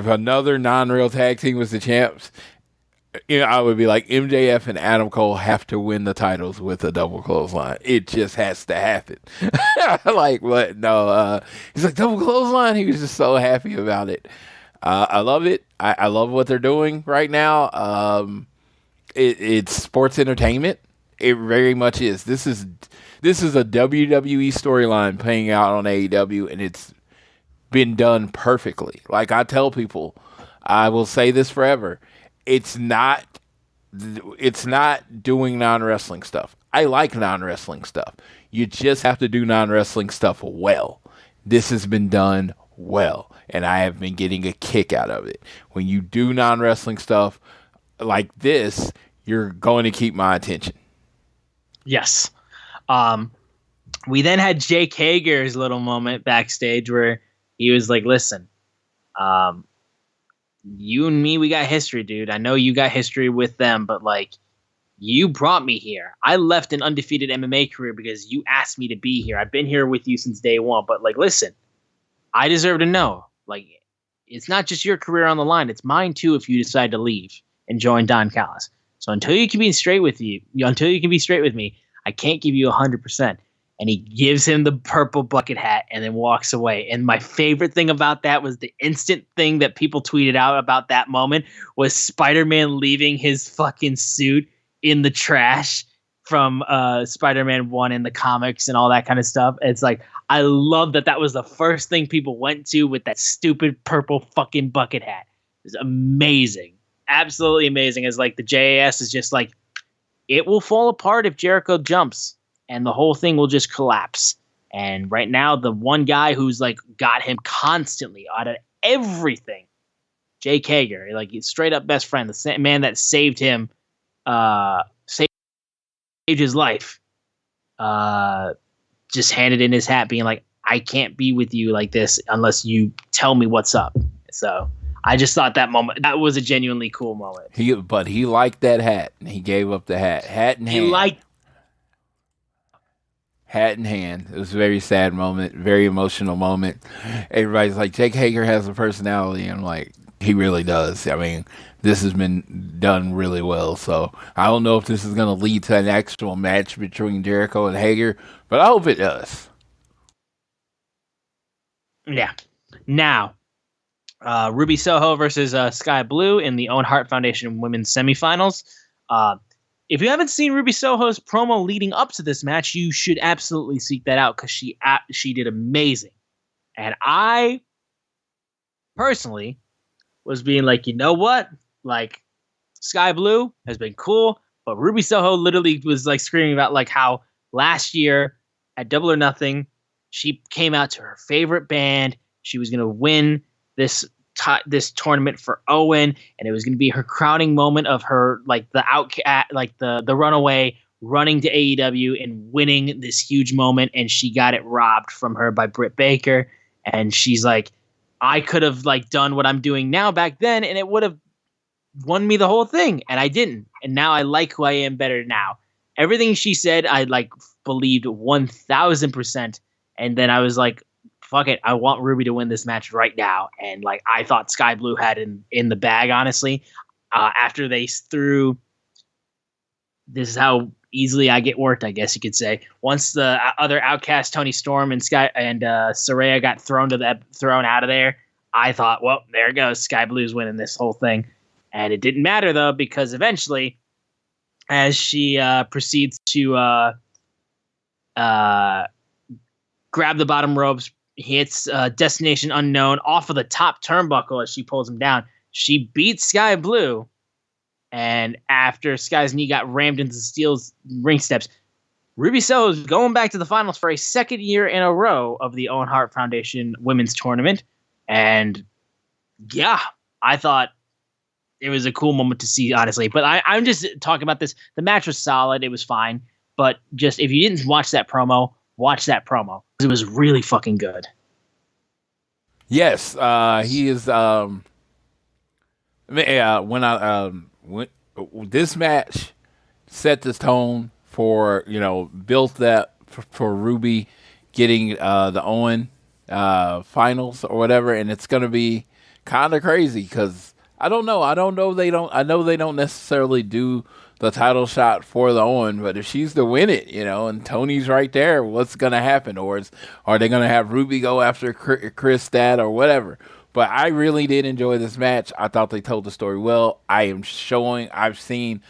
another non-real tag team was the champs, I would be like MJF and Adam Cole have to win the titles with a double clothesline. It just has to happen. Like what? No. He's like double clothesline. He was just so happy about it. I love it. I love what they're doing right now. It's sports entertainment. It very much is. This is a WWE storyline playing out on AEW, and it's been done perfectly. Like I tell people, I will say this forever. It's not doing non-wrestling stuff. I like non-wrestling stuff. You just have to do non-wrestling stuff well. This has been done well, and I have been getting a kick out of it. When you do non-wrestling stuff like this, you're going to keep my attention. Yes. We then had Jake Hager's little moment backstage where he was like, listen, you and me, we got history, dude. I know you got history with them, but like, you brought me here. I left an undefeated MMA career because you asked me to be here. I've been here with you since day one, but like, listen, I deserve to know. Like, it's not just your career on the line. It's mine too if you decide to leave and join Don Callis. So until you can be straight with me, I can't give you 100%. And he gives him the purple bucket hat and then walks away. And my favorite thing about that was the instant thing that people tweeted out about that moment was Spider-Man leaving his fucking suit in the trash from Spider-Man 1 in the comics and all that kind of stuff. It's like, I love that was the first thing people went to with that stupid purple fucking bucket hat. It was amazing. Absolutely amazing. As like the JAS is just like, it will fall apart if Jericho jumps and the whole thing will just collapse. And right now, the one guy who's like got him constantly out of everything, Jake Hager, like straight up best friend, the man that saved him, saved his life, just handed in his hat being like, I can't be with you like this unless you tell me what's up. So I just thought that was a genuinely cool moment. He liked that hat, and he gave up the hat. Hat in hand. Hat in hand. It was a very sad moment, very emotional moment. Everybody's like, Jake Hager has a personality. I'm like, he really does. I mean, this has been done really well. So I don't know if this is going to lead to an actual match between Jericho and Hager, but I hope it does. Yeah. Now, Ruby Soho versus Sky Blue in the Owen Hart Foundation Women's Semifinals. If you haven't seen Ruby Soho's promo leading up to this match, you should absolutely seek that out because she did amazing. And I personally was being like, you know what? Like, Sky Blue has been cool, but Ruby Soho literally was like screaming about like how last year at Double or Nothing, she came out to her favorite band. She was going to win this tournament for Owen, and it was going to be her crowning moment of her like the outcast, like the runaway running to AEW and winning this huge moment, and she got it robbed from her by Britt Baker. And she's like, I could have like done what I'm doing now back then, and it would have won me the whole thing, and I didn't. And now I like who I am better now. Everything she said, I like believed 1,000%. And then I was like, fuck it, I want Ruby to win this match right now. And like I thought Sky Blue had in the bag, honestly. After they threw, this is how easily I get worked, I guess you could say. Once the other outcast, Tony Storm and Saraya got thrown out of there, I thought, well, there it goes, Sky Blue's winning this whole thing. And it didn't matter though, because eventually, as she proceeds to grab the bottom ropes, hits Destination Unknown off of the top turnbuckle as she pulls him down. She beats Sky Blue, and after Sky's knee got rammed into the steel ring steps, Ruby Soho is going back to the finals for a second year in a row of the Owen Hart Foundation Women's Tournament. And yeah, I thought it was a cool moment to see, honestly. But I'm just talking about this. The match was solid. It was fine. But just if you didn't watch that promo, watch that promo. It was really fucking good. Yes, he is. This match set the tone for, built that for Ruby getting the Owen finals or whatever, and it's gonna be kind of crazy because I know they don't necessarily do the title shot for the Owen, but if she's to win it, and Tony's right there, what's gonna happen? Or are they gonna have Ruby go after Chris Stat or whatever? But I really did enjoy this match. I thought they told the story well. I've seen,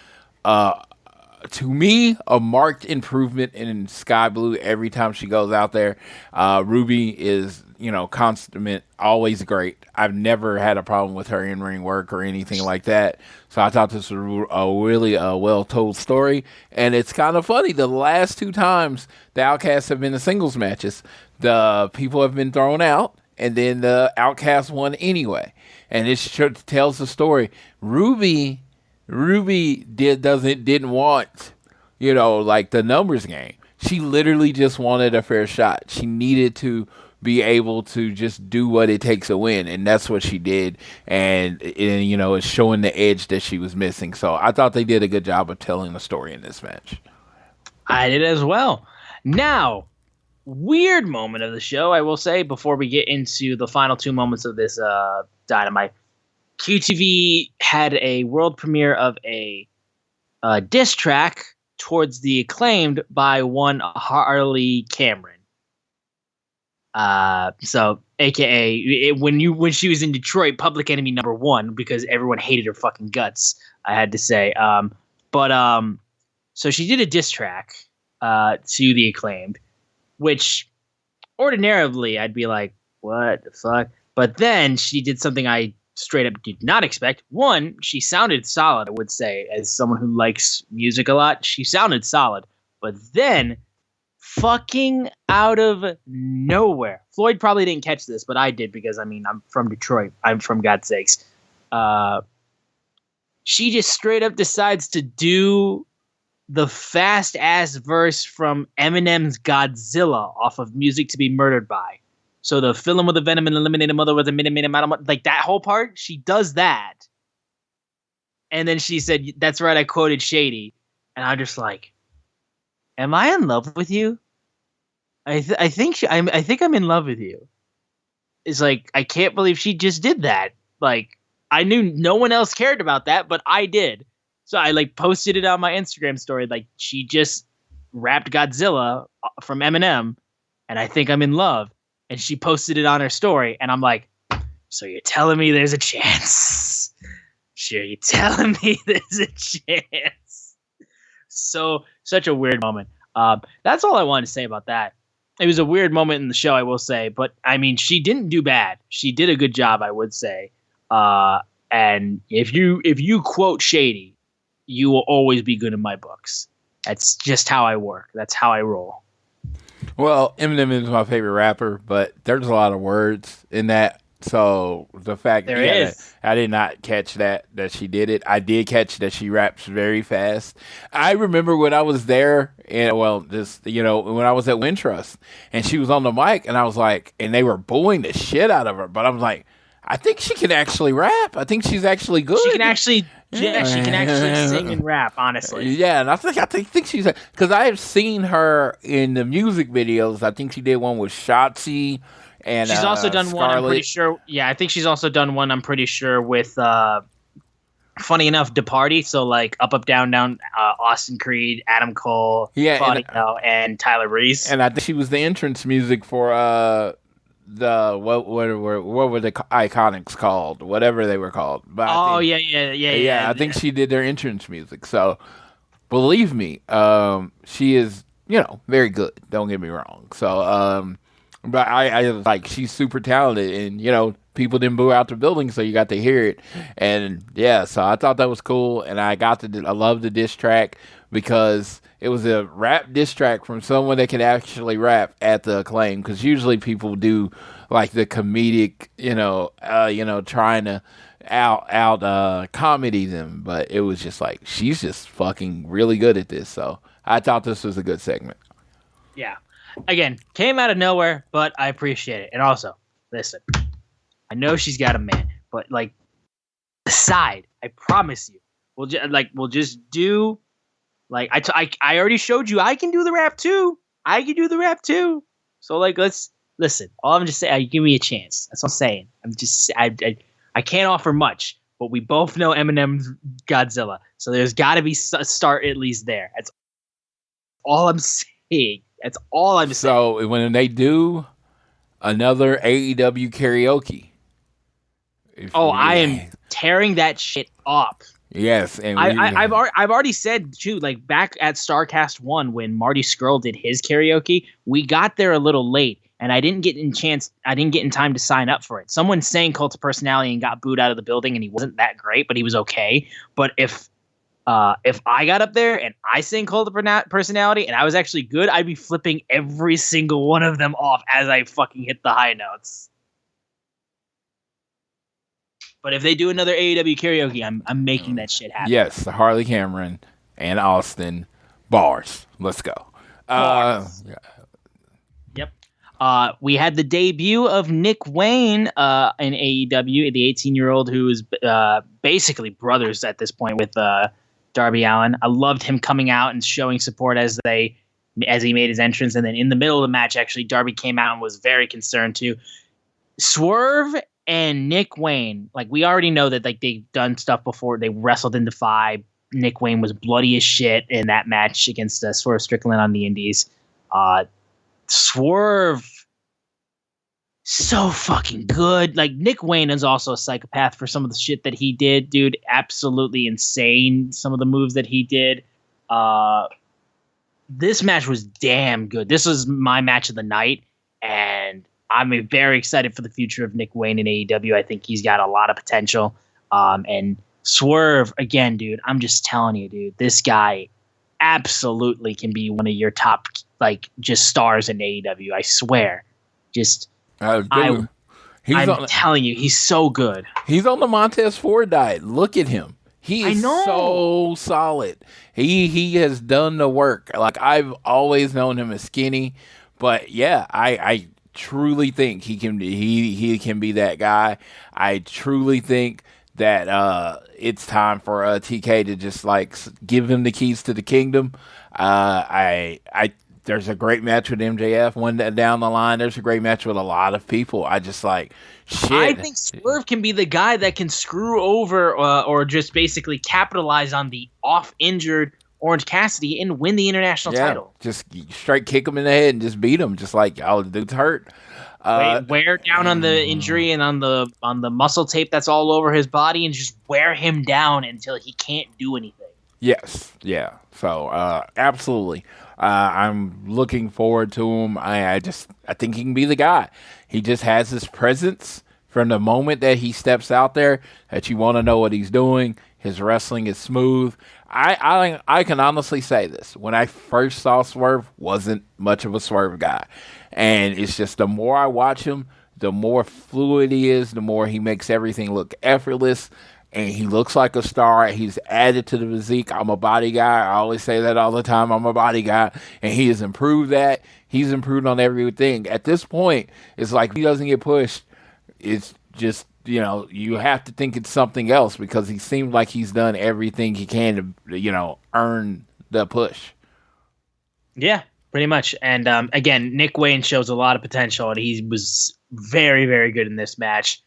to me, a marked improvement in Sky Blue every time she goes out there. Ruby is, consummate, always great. I've never had a problem with her in-ring work or anything like that. So I thought this was a really well-told story. And it's kind of funny. The last two times the Outcasts have been in singles matches, the people have been thrown out, and then the Outcasts won anyway. And it tells the story. Ruby didn't want, like the numbers game. She literally just wanted a fair shot. She needed to be able to just do what it takes to win, and that's what she did. And it's showing the edge that she was missing. So I thought they did a good job of telling the story in this match. I did as well. Now, weird moment of the show, I will say, before we get into the final two moments of this Dynamite. QTV had a world premiere of a diss track towards the Acclaimed by one Harley Cameron. So AKA when she was in Detroit, Public Enemy #1, because everyone hated her fucking guts, I had to say. So she did a diss track to the Acclaimed, which ordinarily I'd be like, what the fuck? But then she did something I straight up did not expect. One, she sounded solid, I would say, as someone who likes music a lot. She sounded solid. But then, fucking out of nowhere, Floyd probably didn't catch this, but I did because, I'm from Detroit. I'm from God's sakes. She just straight up decides to do the fast-ass verse from Eminem's Godzilla off of Music to Be Murdered By. So the fill him with a venom and eliminate a mother with a minute, like that whole part, she does that. And then she said, that's right, I quoted Shady. And I'm just like, am I in love with you? I think I'm in love with you. It's like, I can't believe she just did that. Like, I knew no one else cared about that, but I did. So I posted it on my Instagram story. Like, she just rapped Godzilla from Eminem, and I think I'm in love. And she posted it on her story, and I'm like, so you're telling me there's a chance? Sure, you're telling me there's a chance? So, such a weird moment. That's all I wanted to say about that. It was a weird moment in the show, I will say. But, she didn't do bad. She did a good job, I would say. And if you quote Shady, you will always be good in my books. That's just how I work. That's how I roll. Well, Eminem is my favorite rapper, but there's a lot of words in that. So the fact that I did not catch that she did it. I did catch that she raps very fast. I remember when I was there, and when I was at Wintrust, and she was on the mic, and I was like, and they were booing the shit out of her, but I was like, I think she can actually rap. I think she's actually good. She can actually sing and rap, honestly. Yeah, and I think she's, because I have seen her in the music videos. I think she did one with Shotzi, and she's also done Scarlett. one. I'm pretty sure. Yeah, I think she's also done one. I'm pretty sure with. Funny enough, DeParty. So like Up Down Down, Austin Creed, Adam Cole, and Tyler Reese. And I think she was the entrance music for what were the Iconics called? Whatever they were called. But I think she did their entrance music. So believe me, she is, very good. Don't get me wrong. So, but I like, she's super talented, and people didn't boo out the building, so you got to hear it. And yeah, so I thought that was cool, and I love the diss track because it was a rap diss track from someone that could actually rap at the Acclaim, because usually people do like the comedic, trying to out comedy them, but it was just like, she's just fucking really good at this. So I thought this was a good segment. Yeah. Again, came out of nowhere, but I appreciate it. And also, listen, I know she's got a man, but like, aside, I promise you, we'll just do, like, I already showed you I can do the rap too. So like, let's listen. All I'm just saying, give me a chance. That's what I'm saying. I can't offer much, but we both know Eminem's Godzilla, so there's got to be a start at least there. That's all I'm saying. So when they do another AEW karaoke, I am tearing that shit up. Yes, and I've already said too. Like back at StarCast 1 when Marty Scurll did his karaoke, we got there a little late, and I didn't get in time to sign up for it. Someone sang Cult of Personality and got booed out of the building, and he wasn't that great, but he was okay. But if I got up there and I sang Cult of Personality and I was actually good, I'd be flipping every single one of them off as I fucking hit the high notes. But if they do another AEW karaoke, I'm making that shit happen. Yes, Harley Cameron and Austin bars. Let's go. Yep. We had the debut of Nick Wayne in AEW, the 18-year-old who is basically brothers at this point with Darby Allin. I loved him coming out and showing support as he made his entrance, and then in the middle of the match, actually, Darby came out and was very concerned too. Swerve and Nick Wayne, like, we already know that, like, they've done stuff before. They wrestled in Defy. Nick Wayne was bloody as shit in that match against Swerve Strickland on the Indies. Swerve, so fucking good. Like, Nick Wayne is also a psychopath for some of the shit that he did, dude. Absolutely insane, some of the moves that he did. This match was damn good. This was my match of the night, and I'm very excited for the future of Nick Wayne in AEW. I think he's got a lot of potential. And Swerve, again, dude, I'm just telling you, dude, this guy absolutely can be one of your top, like, just stars in AEW. I swear. Just, I'm telling you, he's so good. He's on the Montez Ford diet. Look at him. He is so solid. He has done the work. Like, I've always known him as skinny, but yeah, I truly think he can be that guy. I truly think that it's time for TK to just, like, give him the keys to the kingdom. There's a great match with MJF one down the line. There's a great match with a lot of people. I just, like, shit. I think Swerve can be the guy that can screw over or just basically capitalize on the off-injured Orange Cassidy and win the international title. Just straight kick him in the head and just beat him, just like, oh, the dude's hurt. Wear down on the injury and on the muscle tape that's all over his body, and just wear him down until he can't do anything. Yes, yeah. So absolutely, I'm looking forward to him. I think he can be the guy. He just has this presence from the moment that he steps out there that you want to know what he's doing. His wrestling is smooth. I can honestly say this. When I first saw Swerve, wasn't much of a Swerve guy. And it's just the more I watch him, the more fluid he is, the more he makes everything look effortless. And he looks like a star. He's added to the physique. I'm a body guy. I always say that all the time. I'm a body guy. And he has improved that. He's improved on everything. At this point, it's like if he doesn't get pushed, it's just, you have to think it's something else, because he seems like he's done everything he can to, earn the push. Yeah, pretty much. And again, Nick Wayne shows a lot of potential, and he was very, very good in this match.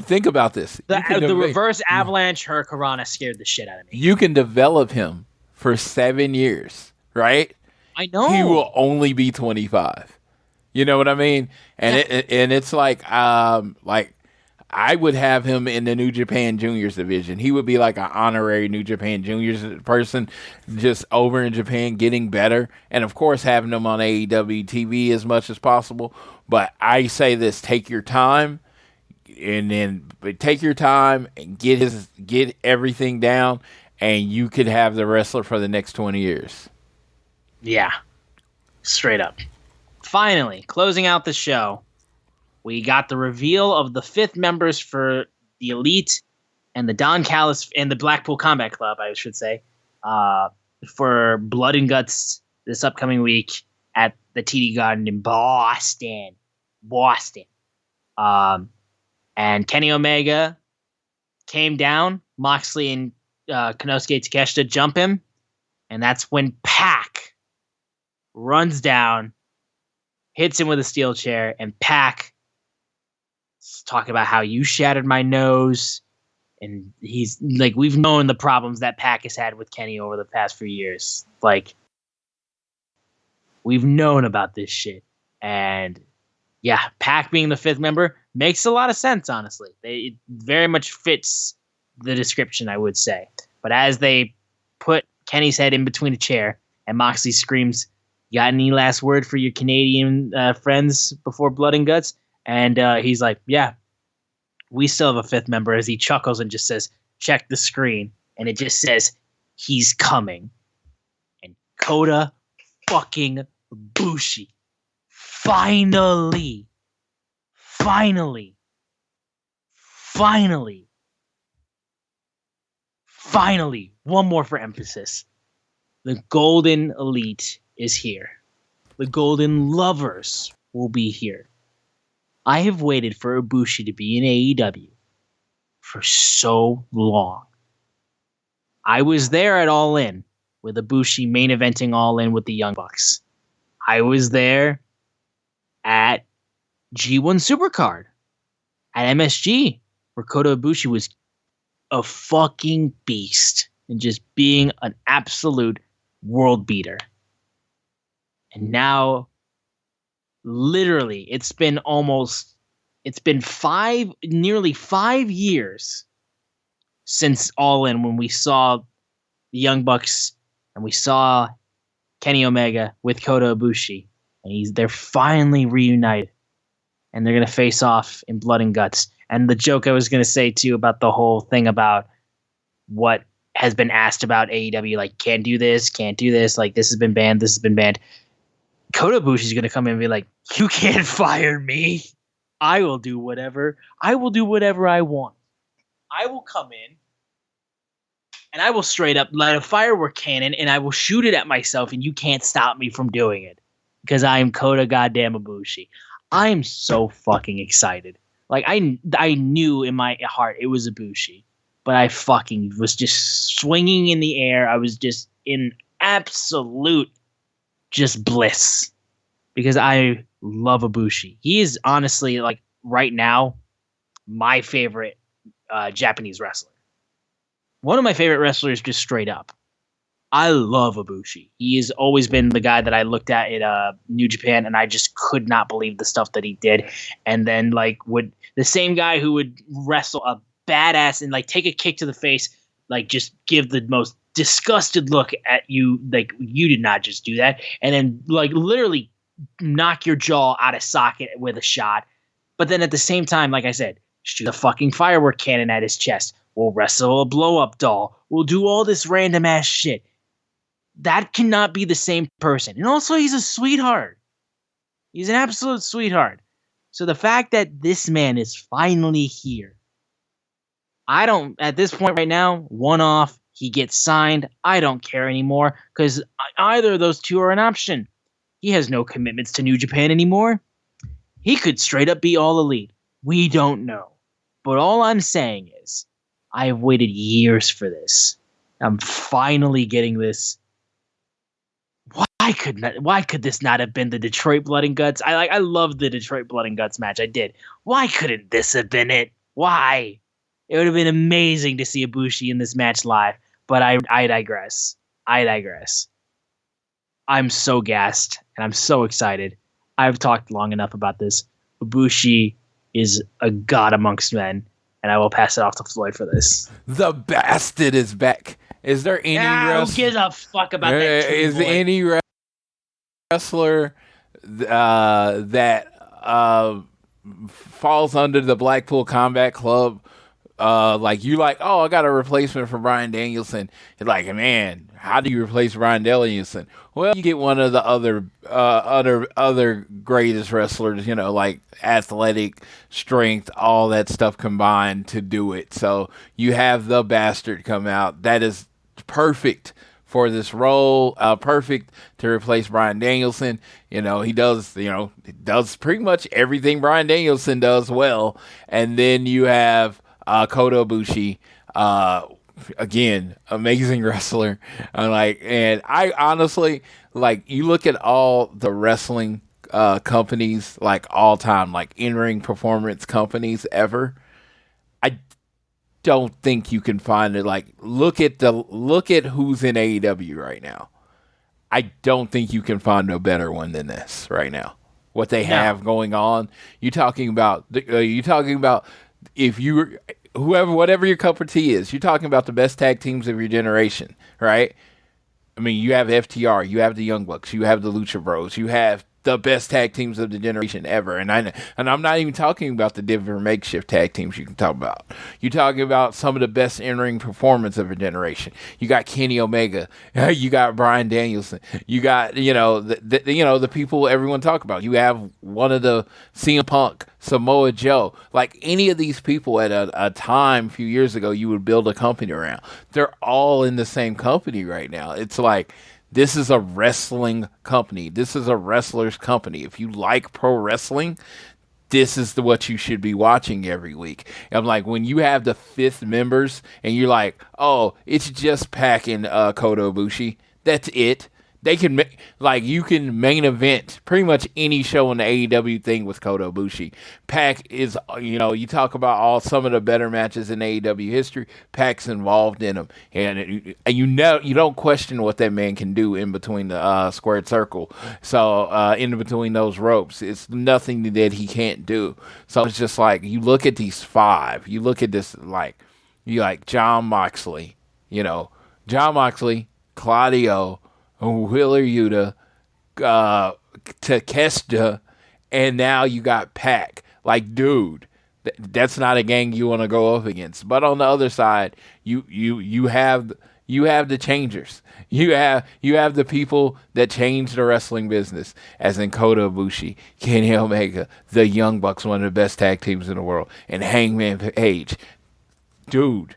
Think about this. The reverse avalanche hurricanrana scared the shit out of me. You can develop him for 7 years, right? I know. He will only be 25. You know what I mean? And it's like I would have him in the New Japan Juniors division. He would be like an honorary New Japan Juniors person, just over in Japan getting better. And, of course, having him on AEW TV as much as possible. But I say this, take your time. and then take your time and get everything down, and you could have the wrestler for the next 20 years. Yeah, straight up. Finally, closing out the show, we got the reveal of the 5th members for the Elite and the Don Callis and the Blackpool Combat Club, I should say, for Blood and Guts this upcoming week at the TD Garden in Boston. And Kenny Omega came down. Moxley and Konosuke Takeshita jump him. And that's when Pac runs down, hits him with a steel chair, and Pac talking about how you shattered my nose. And he's like, we've known the problems that Pac has had with Kenny over the past few years. Like, we've known about this shit. And yeah, Pac being the 5th member makes a lot of sense, honestly. It very much fits the description, I would say. But as they put Kenny's head in between a chair and Moxley screams, "You got any last word for your Canadian friends before Blood and Guts?" And he's like, "Yeah, we still have a 5th member," as he chuckles and just says, "Check the screen." And it just says, "He's coming." And Kota fucking Ibushi finally, one more for emphasis. The Golden Elite is here. The Golden Lovers will be here. I have waited for Ibushi to be in AEW for so long. I was there at All In with Ibushi main eventing All In with the Young Bucks. I was there at G1 Supercard at MSG, where Kota Ibushi was a fucking beast and just being an absolute world beater. And now, literally, it's been nearly 5 years since All In, when we saw the Young Bucks and we saw Kenny Omega with Kota Ibushi, and they're finally reunited, and they're gonna face off in Blood and Guts. And the joke I was gonna say too about the whole thing about what has been asked about AEW, like can't do this, like this has been banned. Kota Ibushi's gonna come in and be like, "You can't fire me. I will do whatever I want. I will come in and I will straight up light a firework cannon and I will shoot it at myself, and you can't stop me from doing it because I am Kota goddamn Ibushi." I am so fucking excited. Like I knew in my heart it was Ibushi, but I fucking was just swinging in the air. I was just in absolute just bliss because I love Ibushi. He is honestly, like, right now my favorite Japanese wrestler. One of my favorite wrestlers, just straight up. I love Ibushi. He has always been the guy that I looked at New Japan, and I just could not believe the stuff that he did. And then, like, the same guy who would wrestle a badass and, like, take a kick to the face, like, just give the most disgusted look at you, like, you did not just do that, and then, like, literally knock your jaw out of socket with a shot. But then at the same time, like I said, shoot a fucking firework cannon at his chest. We'll wrestle a blow-up doll. We'll do all this random ass shit. That cannot be the same person. And also, he's a sweetheart. He's an absolute sweetheart. So the fact that this man is finally here, at this point right now, one off, he gets signed. I don't care anymore because either of those two are an option. He has no commitments to New Japan anymore. He could straight up be All Elite. We don't know. But all I'm saying is, I have waited years for this. I'm finally getting this. Why could this not have been the Detroit Blood and Guts? I loved the Detroit Blood and Guts match. I did. Why couldn't this have been it? Why? It would have been amazing to see Ibushi in this match live. But I digress. I'm so gassed and I'm so excited. I've talked long enough about this. Ibushi is a god amongst men, and I will pass it off to Floyd for this. The bastard is back. Is there any who gives a fuck about that? Is there any wrestler that falls under the Blackpool Combat Club. Like you like, oh, I got a replacement for Bryan Danielson. You're like, man, how do you replace Bryan Danielson? Well, you get one of the other greatest wrestlers, like athletic, strength, all that stuff combined to do it. So you have the Bastard come out. That is perfect for this role, perfect to replace Bryan Danielson. He does pretty much everything Bryan Danielson does well. And then you have Kota Ibushi, again, amazing wrestler. And I honestly, you look at all the wrestling companies, all time, in-ring performance companies ever. I don't think you can find it. Look at who's in AEW right now. I don't think you can find no better one than this right now. What they have going on. You're talking about if you whatever your cup of tea is, you're talking about the best tag teams of your generation, right? I mean, you have FTR, you have the Young Bucks, you have the Lucha Bros, you have the best tag teams of the generation ever. And I'm not even talking about the different makeshift tag teams you can talk about. You're talking about some of the best in-ring performance of a generation. You got Kenny Omega, you got Bryan Danielson, you got the people everyone talk about. You have one of the CM Punk, Samoa Joe, any of these people at a time a few years ago you would build a company around. They're all in the same company right now. It's this is a wrestling company. This is a wrestler's company. If you like pro wrestling, this is what you should be watching every week. I'm when you have the fifth members and you're oh, it's just Pac and Kota Ibushi. That's it. They can you can main event pretty much any show in the AEW thing with Kota Ibushi. Pac is, you talk about some of the better matches in AEW history. Pac's involved in them, and you don't question what that man can do in between the squared circle. So in between those ropes, it's nothing that he can't do. So it's just you look at these five. You look at this Jon Moxley, Claudio, Wheeler Yuta, Takeshita, and now you got Pac. Dude, that's not a gang you want to go up against. But on the other side, you have the changers. You have the people that change the wrestling business, as in Kota Ibushi, Kenny Omega, the Young Bucks, one of the best tag teams in the world, and Hangman Page. Dude,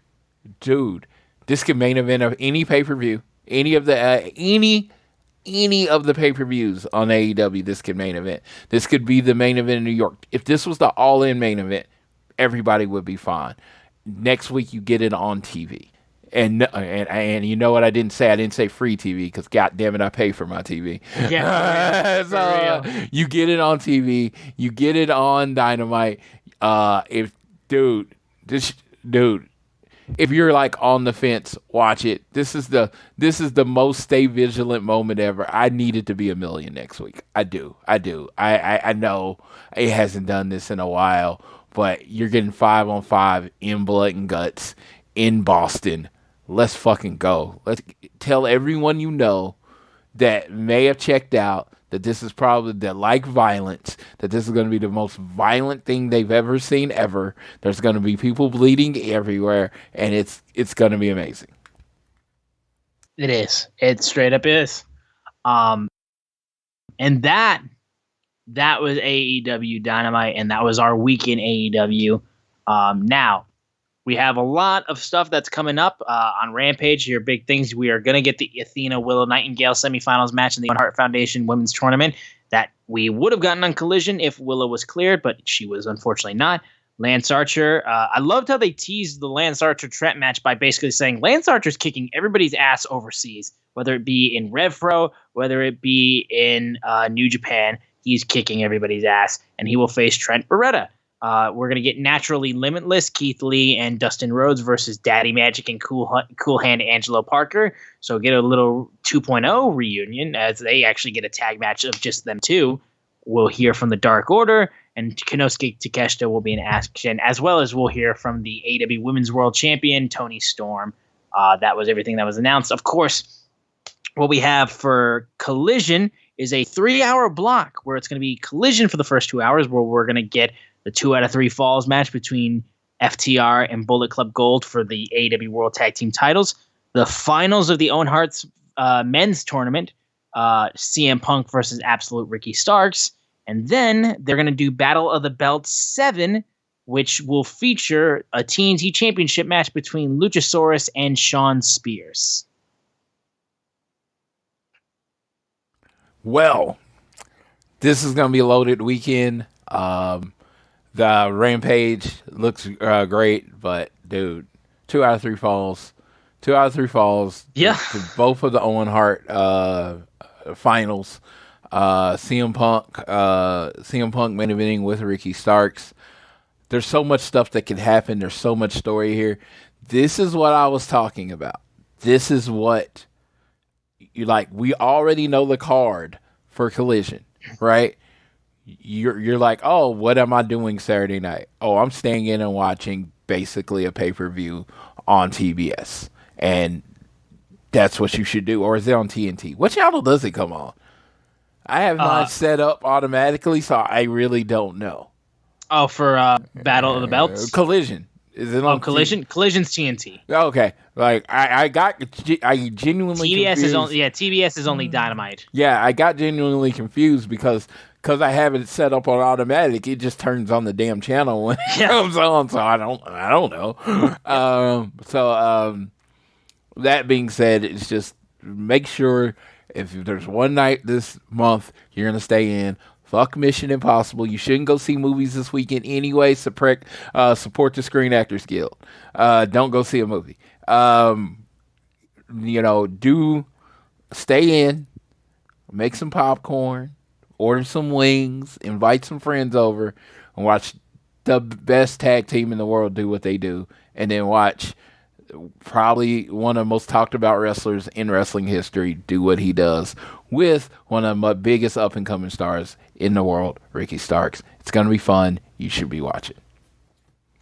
this could main event of any pay-per-view. Any of the pay-per-views on AEW, this could main event. This could be the main event in New York. If this was the all-in main event, everybody would be fine. Next week, you get it on TV. And you know what I didn't say? I didn't say free TV because, God damn it, I pay for my TV. Yeah, so you get it on TV. You get it on Dynamite. Dude. If you're on the fence, watch it. This is the most stay vigilant moment ever. I need it to be $1 million next week. I do. I know it hasn't done this in a while, but you're getting 5-on-5 in blood and guts in Boston. Let's fucking go. Let's tell everyone you know that may have checked out that this is probably, that like violence, that this is going to be the most violent thing they've ever seen ever. There's going to be people bleeding everywhere, and it's going to be amazing. It is. It straight up is. And that was AEW Dynamite, and that was our week in AEW. Now, we have a lot of stuff that's coming up on Rampage. Your big things. We are going to get the Athena Willow Nightingale semifinals match in the One Heart Foundation Women's Tournament that we would have gotten on Collision if Willow was cleared, but she was unfortunately not. Lance Archer. I loved how they teased the Lance Archer Trent match by basically saying Lance Archer's kicking everybody's ass overseas, whether it be in Rev Pro, whether it be in New Japan. He's kicking everybody's ass, and he will face Trent Beretta. We're going to get Naturally Limitless, Keith Lee and Dustin Rhodes versus Daddy Magic and Cool Hand Angelo Parker. So get a little 2.0 reunion as they actually get a tag match of just them two. We'll hear from the Dark Order, and Konosuke Takeshita will be in action, as well as we'll hear from the AEW Women's World Champion, Toni Storm. That was everything that was announced. Of course, what we have for Collision is a 3-hour block where it's going to be Collision for the first 2 hours, where we're going to get the 2 out of 3 falls match between FTR and Bullet Club Gold for the AEW World Tag Team titles. The finals of the Owen Hart's men's tournament, CM Punk versus Absolute Ricky Starks. And then they're going to do Battle of the Belts 7, which will feature a TNT Championship match between Luchasaurus and Shawn Spears. Well, this is going to be a loaded weekend. The Rampage looks great, but dude, 2 out of 3 falls. 2 out of 3 falls. Yeah. To both of the Owen Hart finals. CM Punk main eventing with Ricky Starks. There's so much stuff that can happen. There's so much story here. This is what I was talking about. This is what you like. We already know the card for Collision, right? You're like, oh, what am I doing Saturday night? Oh, I'm staying in and watching basically a pay-per-view on TBS. And that's what you should do. Or is it on TNT? What channel does it come on? I have mine set up automatically, so I really don't know. Oh, for Battle of the Belts? Collision. Is it on Collision? Collision's TNT. Okay. Like, I genuinely TBS confused. is only, TBS is only Dynamite. Yeah, I got genuinely confused because I have it set up on automatic. It just turns on the damn channel when it comes on, so I don't know. That being said, it's just make sure if there's one night this month you're going to stay in, fuck Mission Impossible. You shouldn't go see movies this weekend anyway. Support the Screen Actors Guild. Don't go see a movie. Do stay in, make some popcorn, order some wings, invite some friends over, and watch the best tag team in the world do what they do, and then watch probably one of the most talked about wrestlers in wrestling history do what he does with one of my biggest up and coming stars in the world, Ricky Starks. It's going to be fun. You should be watching.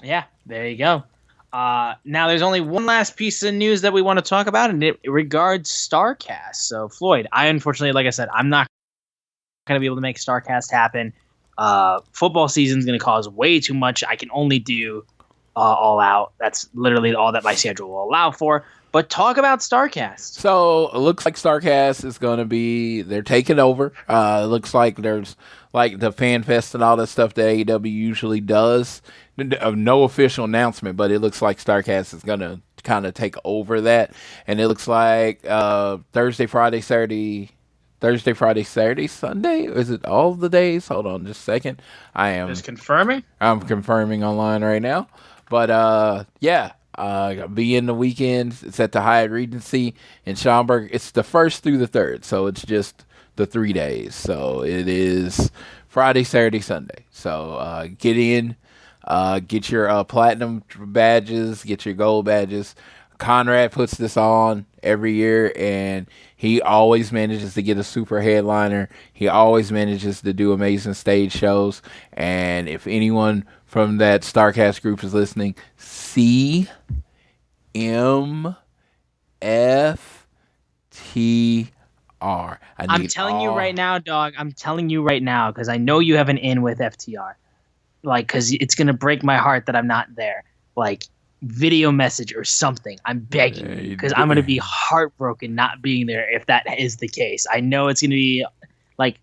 Yeah, there you go. Now there's only one last piece of news that we want to talk about, and it regards StarCast. So Floyd, I unfortunately, like I said, I'm not going to be able to make StarCast happen. Football season is going to cause way too much. I can only do All Out. That's literally all that my schedule will allow for. But talk about StarCast. So it looks like StarCast is going to be, they're taking over. It looks like there's like the Fan Fest and all that stuff that AEW usually does. No official announcement, but it looks like StarCast is going to kind of take over that. And it looks like Thursday, Friday, Saturday, Sunday? Is it all the days? Hold on just a second. Just confirming? I'm confirming online right now. But be in the weekends. It's at the Hyatt Regency in Schaumburg. It's the 1st through the 3rd, so it's just the 3 days. So it is Friday, Saturday, Sunday. So get in, get your platinum badges, get your gold badges. Conrad puts this on every year, and he always manages to get a super headliner. He always manages to do amazing stage shows. And if anyone from that StarCast group is listening, CMFTR. I'm telling you right now, dog. I'm telling you right now, because I know you have an in with FTR. Like, because it's going to break my heart that I'm not there. Like, video message or something. I'm begging you, because I'm going to be heartbroken not being there if that is the case. I know it's going to be, like,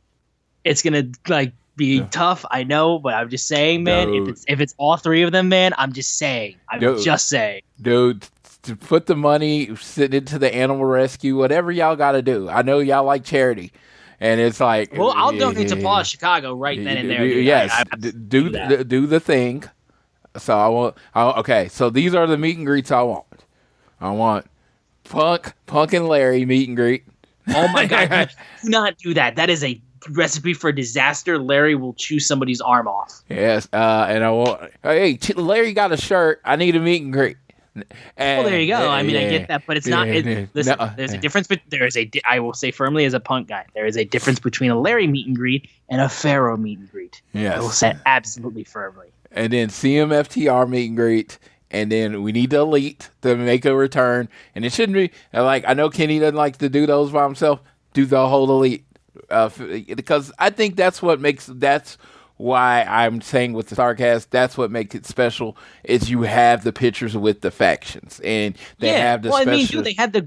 it's going to, like, be tough. I know, but I'm just saying, man, if it's all 3 of them, man, I'm just saying. Just saying. Dude, to put the money, sit into the animal rescue, whatever y'all got to do. I know y'all like charity. And it's like, well, I'll donate to Paul Chicago right then and there. Yes, do the thing. So okay. So these are the meet and greets I want. I want Punk and Larry meet and greet. Oh my God! Do not do that. That is a recipe for disaster. Larry will chew somebody's arm off. Yes, and I want. Hey, Larry got a shirt. I need a meet and greet. Well, there you go. I mean, I get that, but it's not. Listen, there's a difference. But I will say firmly, as a Punk guy, there is a difference between a Larry meet and greet and a Pharaoh meet and greet. Yes, I will say absolutely firmly. And then CMFTR meet and greet, and then we need the Elite to make a return. And it shouldn't be like, I know Kenny doesn't like to do those by himself. Do the whole Elite, because I think that's why I'm saying with the Starcast, that's what makes it special. Is you have the pictures with the factions, and they have the special. I mean, dude, they had the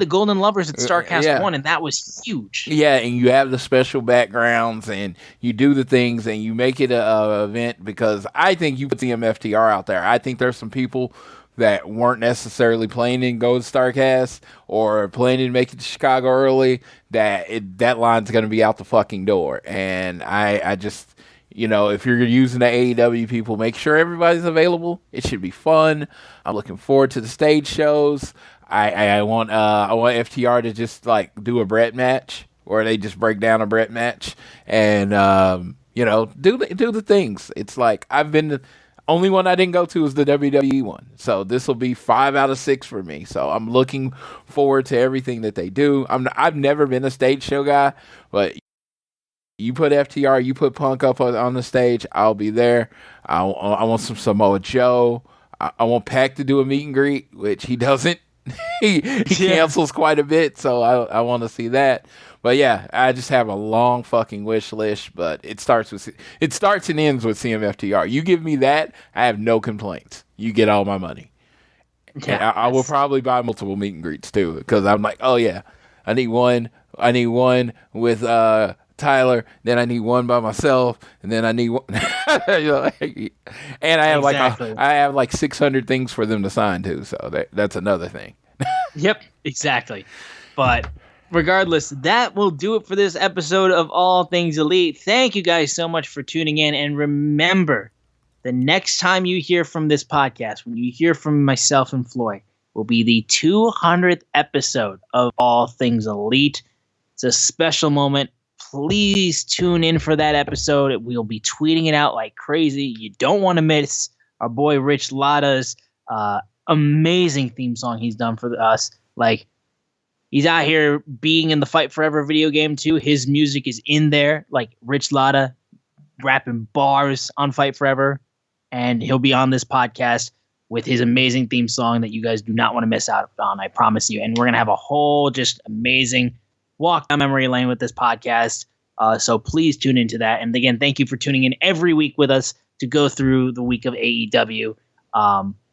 Golden Lovers at Starcast 1, and that was huge. Yeah, and you have the special backgrounds, and you do the things, and you make it a event, because I think you put the MFTR out there. I think there's some people that weren't necessarily planning to go to Starcast or planning to make it to Chicago early, that line's going to be out the fucking door. And I just, if you're using the AEW people, make sure everybody's available. It should be fun. I'm looking forward to the stage shows. I want FTR to just like do a Brett match, or they just break down a Brett match, and do the things. It's like only one I didn't go to was the WWE one. So this will be 5 out of 6 for me. So I'm looking forward to everything that they do. I've never been a stage show guy, but you put FTR, you put Punk up on the stage, I'll be there. I want some Samoa Joe. I want Pac to do a meet and greet, which he doesn't. he cancels quite a bit, so I want to see that. But yeah, I just have a long fucking wish list, but it starts and ends with CMFTR. You give me that, I have no complaints. You get all my money. Yeah, I will probably buy multiple meet and greets too, because I'm like, oh yeah, I need one with Tyler, then I need one by myself, and then I need one. And I have I have like 600 things for them to sign too, so that's another thing. Yep, exactly. But regardless, that will do it for this episode of All Things Elite. Thank you guys so much for tuning in, and remember, the next time you hear from this podcast, when you hear from myself and Floyd, will be the 200th episode of All Things Elite. It's a special moment. Please tune in for that episode. We'll be tweeting it out like crazy. You don't want to miss our boy Rich Latta's amazing theme song he's done for us. Like, he's out here being in the Fight Forever video game too. His music is in there, like Rich Latta rapping bars on Fight Forever, and he'll be on this podcast with his amazing theme song that you guys do not want to miss out on, I promise you. And we're going to have a whole just amazing walk down memory lane with this podcast. So please tune into that. And again, thank you for tuning in every week with us to go through the week of AEW.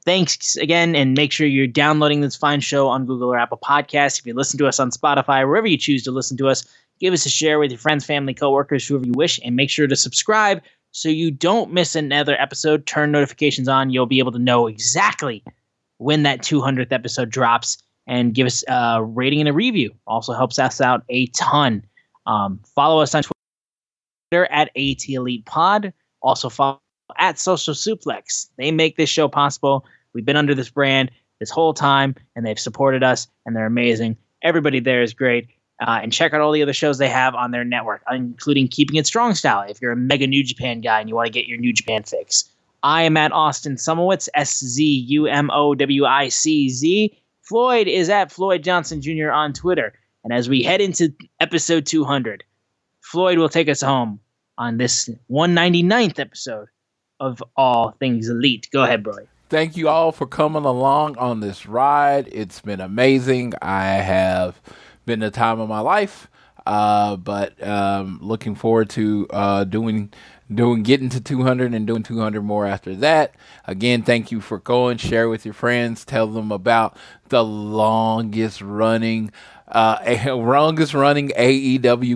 Thanks again, and make sure you're downloading this fine show on Google or Apple Podcasts. If you listen to us on Spotify, wherever you choose to listen to us, give us a share with your friends, family, coworkers, whoever you wish, and make sure to subscribe so you don't miss another episode. Turn notifications on. You'll be able to know exactly when that 200th episode drops, and give us a rating and a review. Also helps us out a ton. Follow us on Twitter at AT Elite Pod. Also follow at Social Suplex. They make this show possible. We've been under this brand this whole time, and they've supported us, and they're amazing. Everybody there is great. And check out all the other shows they have on their network, including Keeping It Strong Style, if you're a mega New Japan guy and you want to get your New Japan fix. I am at Austin Sumowitz, SZUMOWICZ. Floyd is at Floyd Johnson Jr. on Twitter. And as we head into episode 200, Floyd will take us home on this 199th episode of All Things Elite. Go ahead, bro. Thank you all for coming along on this ride. It's been amazing. I have been the time of my life, but looking forward to getting to 200 and doing 200 more after that. Again, thank you for going. Share with your friends. Tell them about the longest running AEW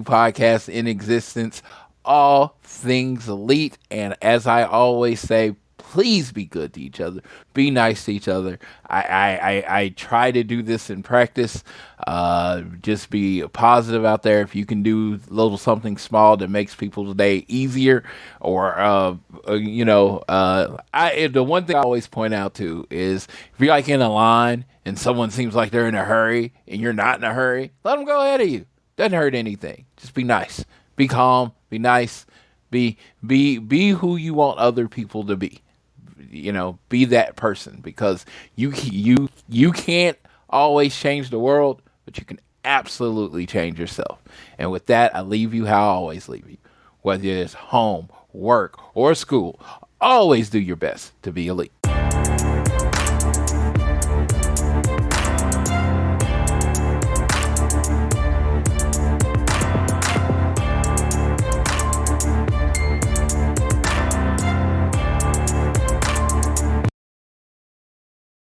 podcast in existence, All Things Elite. And as I always say, please be good to each other. Be nice to each other. I try to do this in practice. Just be positive out there. If you can do a little something small that makes people's day easier, or the one thing I always point out to is, if you're like in a line and someone seems like they're in a hurry and you're not in a hurry, let them go ahead of you. Doesn't hurt anything. Just be nice. Be calm. Be nice. Be who you want other people to be. Be that person, because you can't always change the world, but you can absolutely change yourself. And with that, I leave you how I always leave you. Whether it's home, work, or school, always do your best to be elite.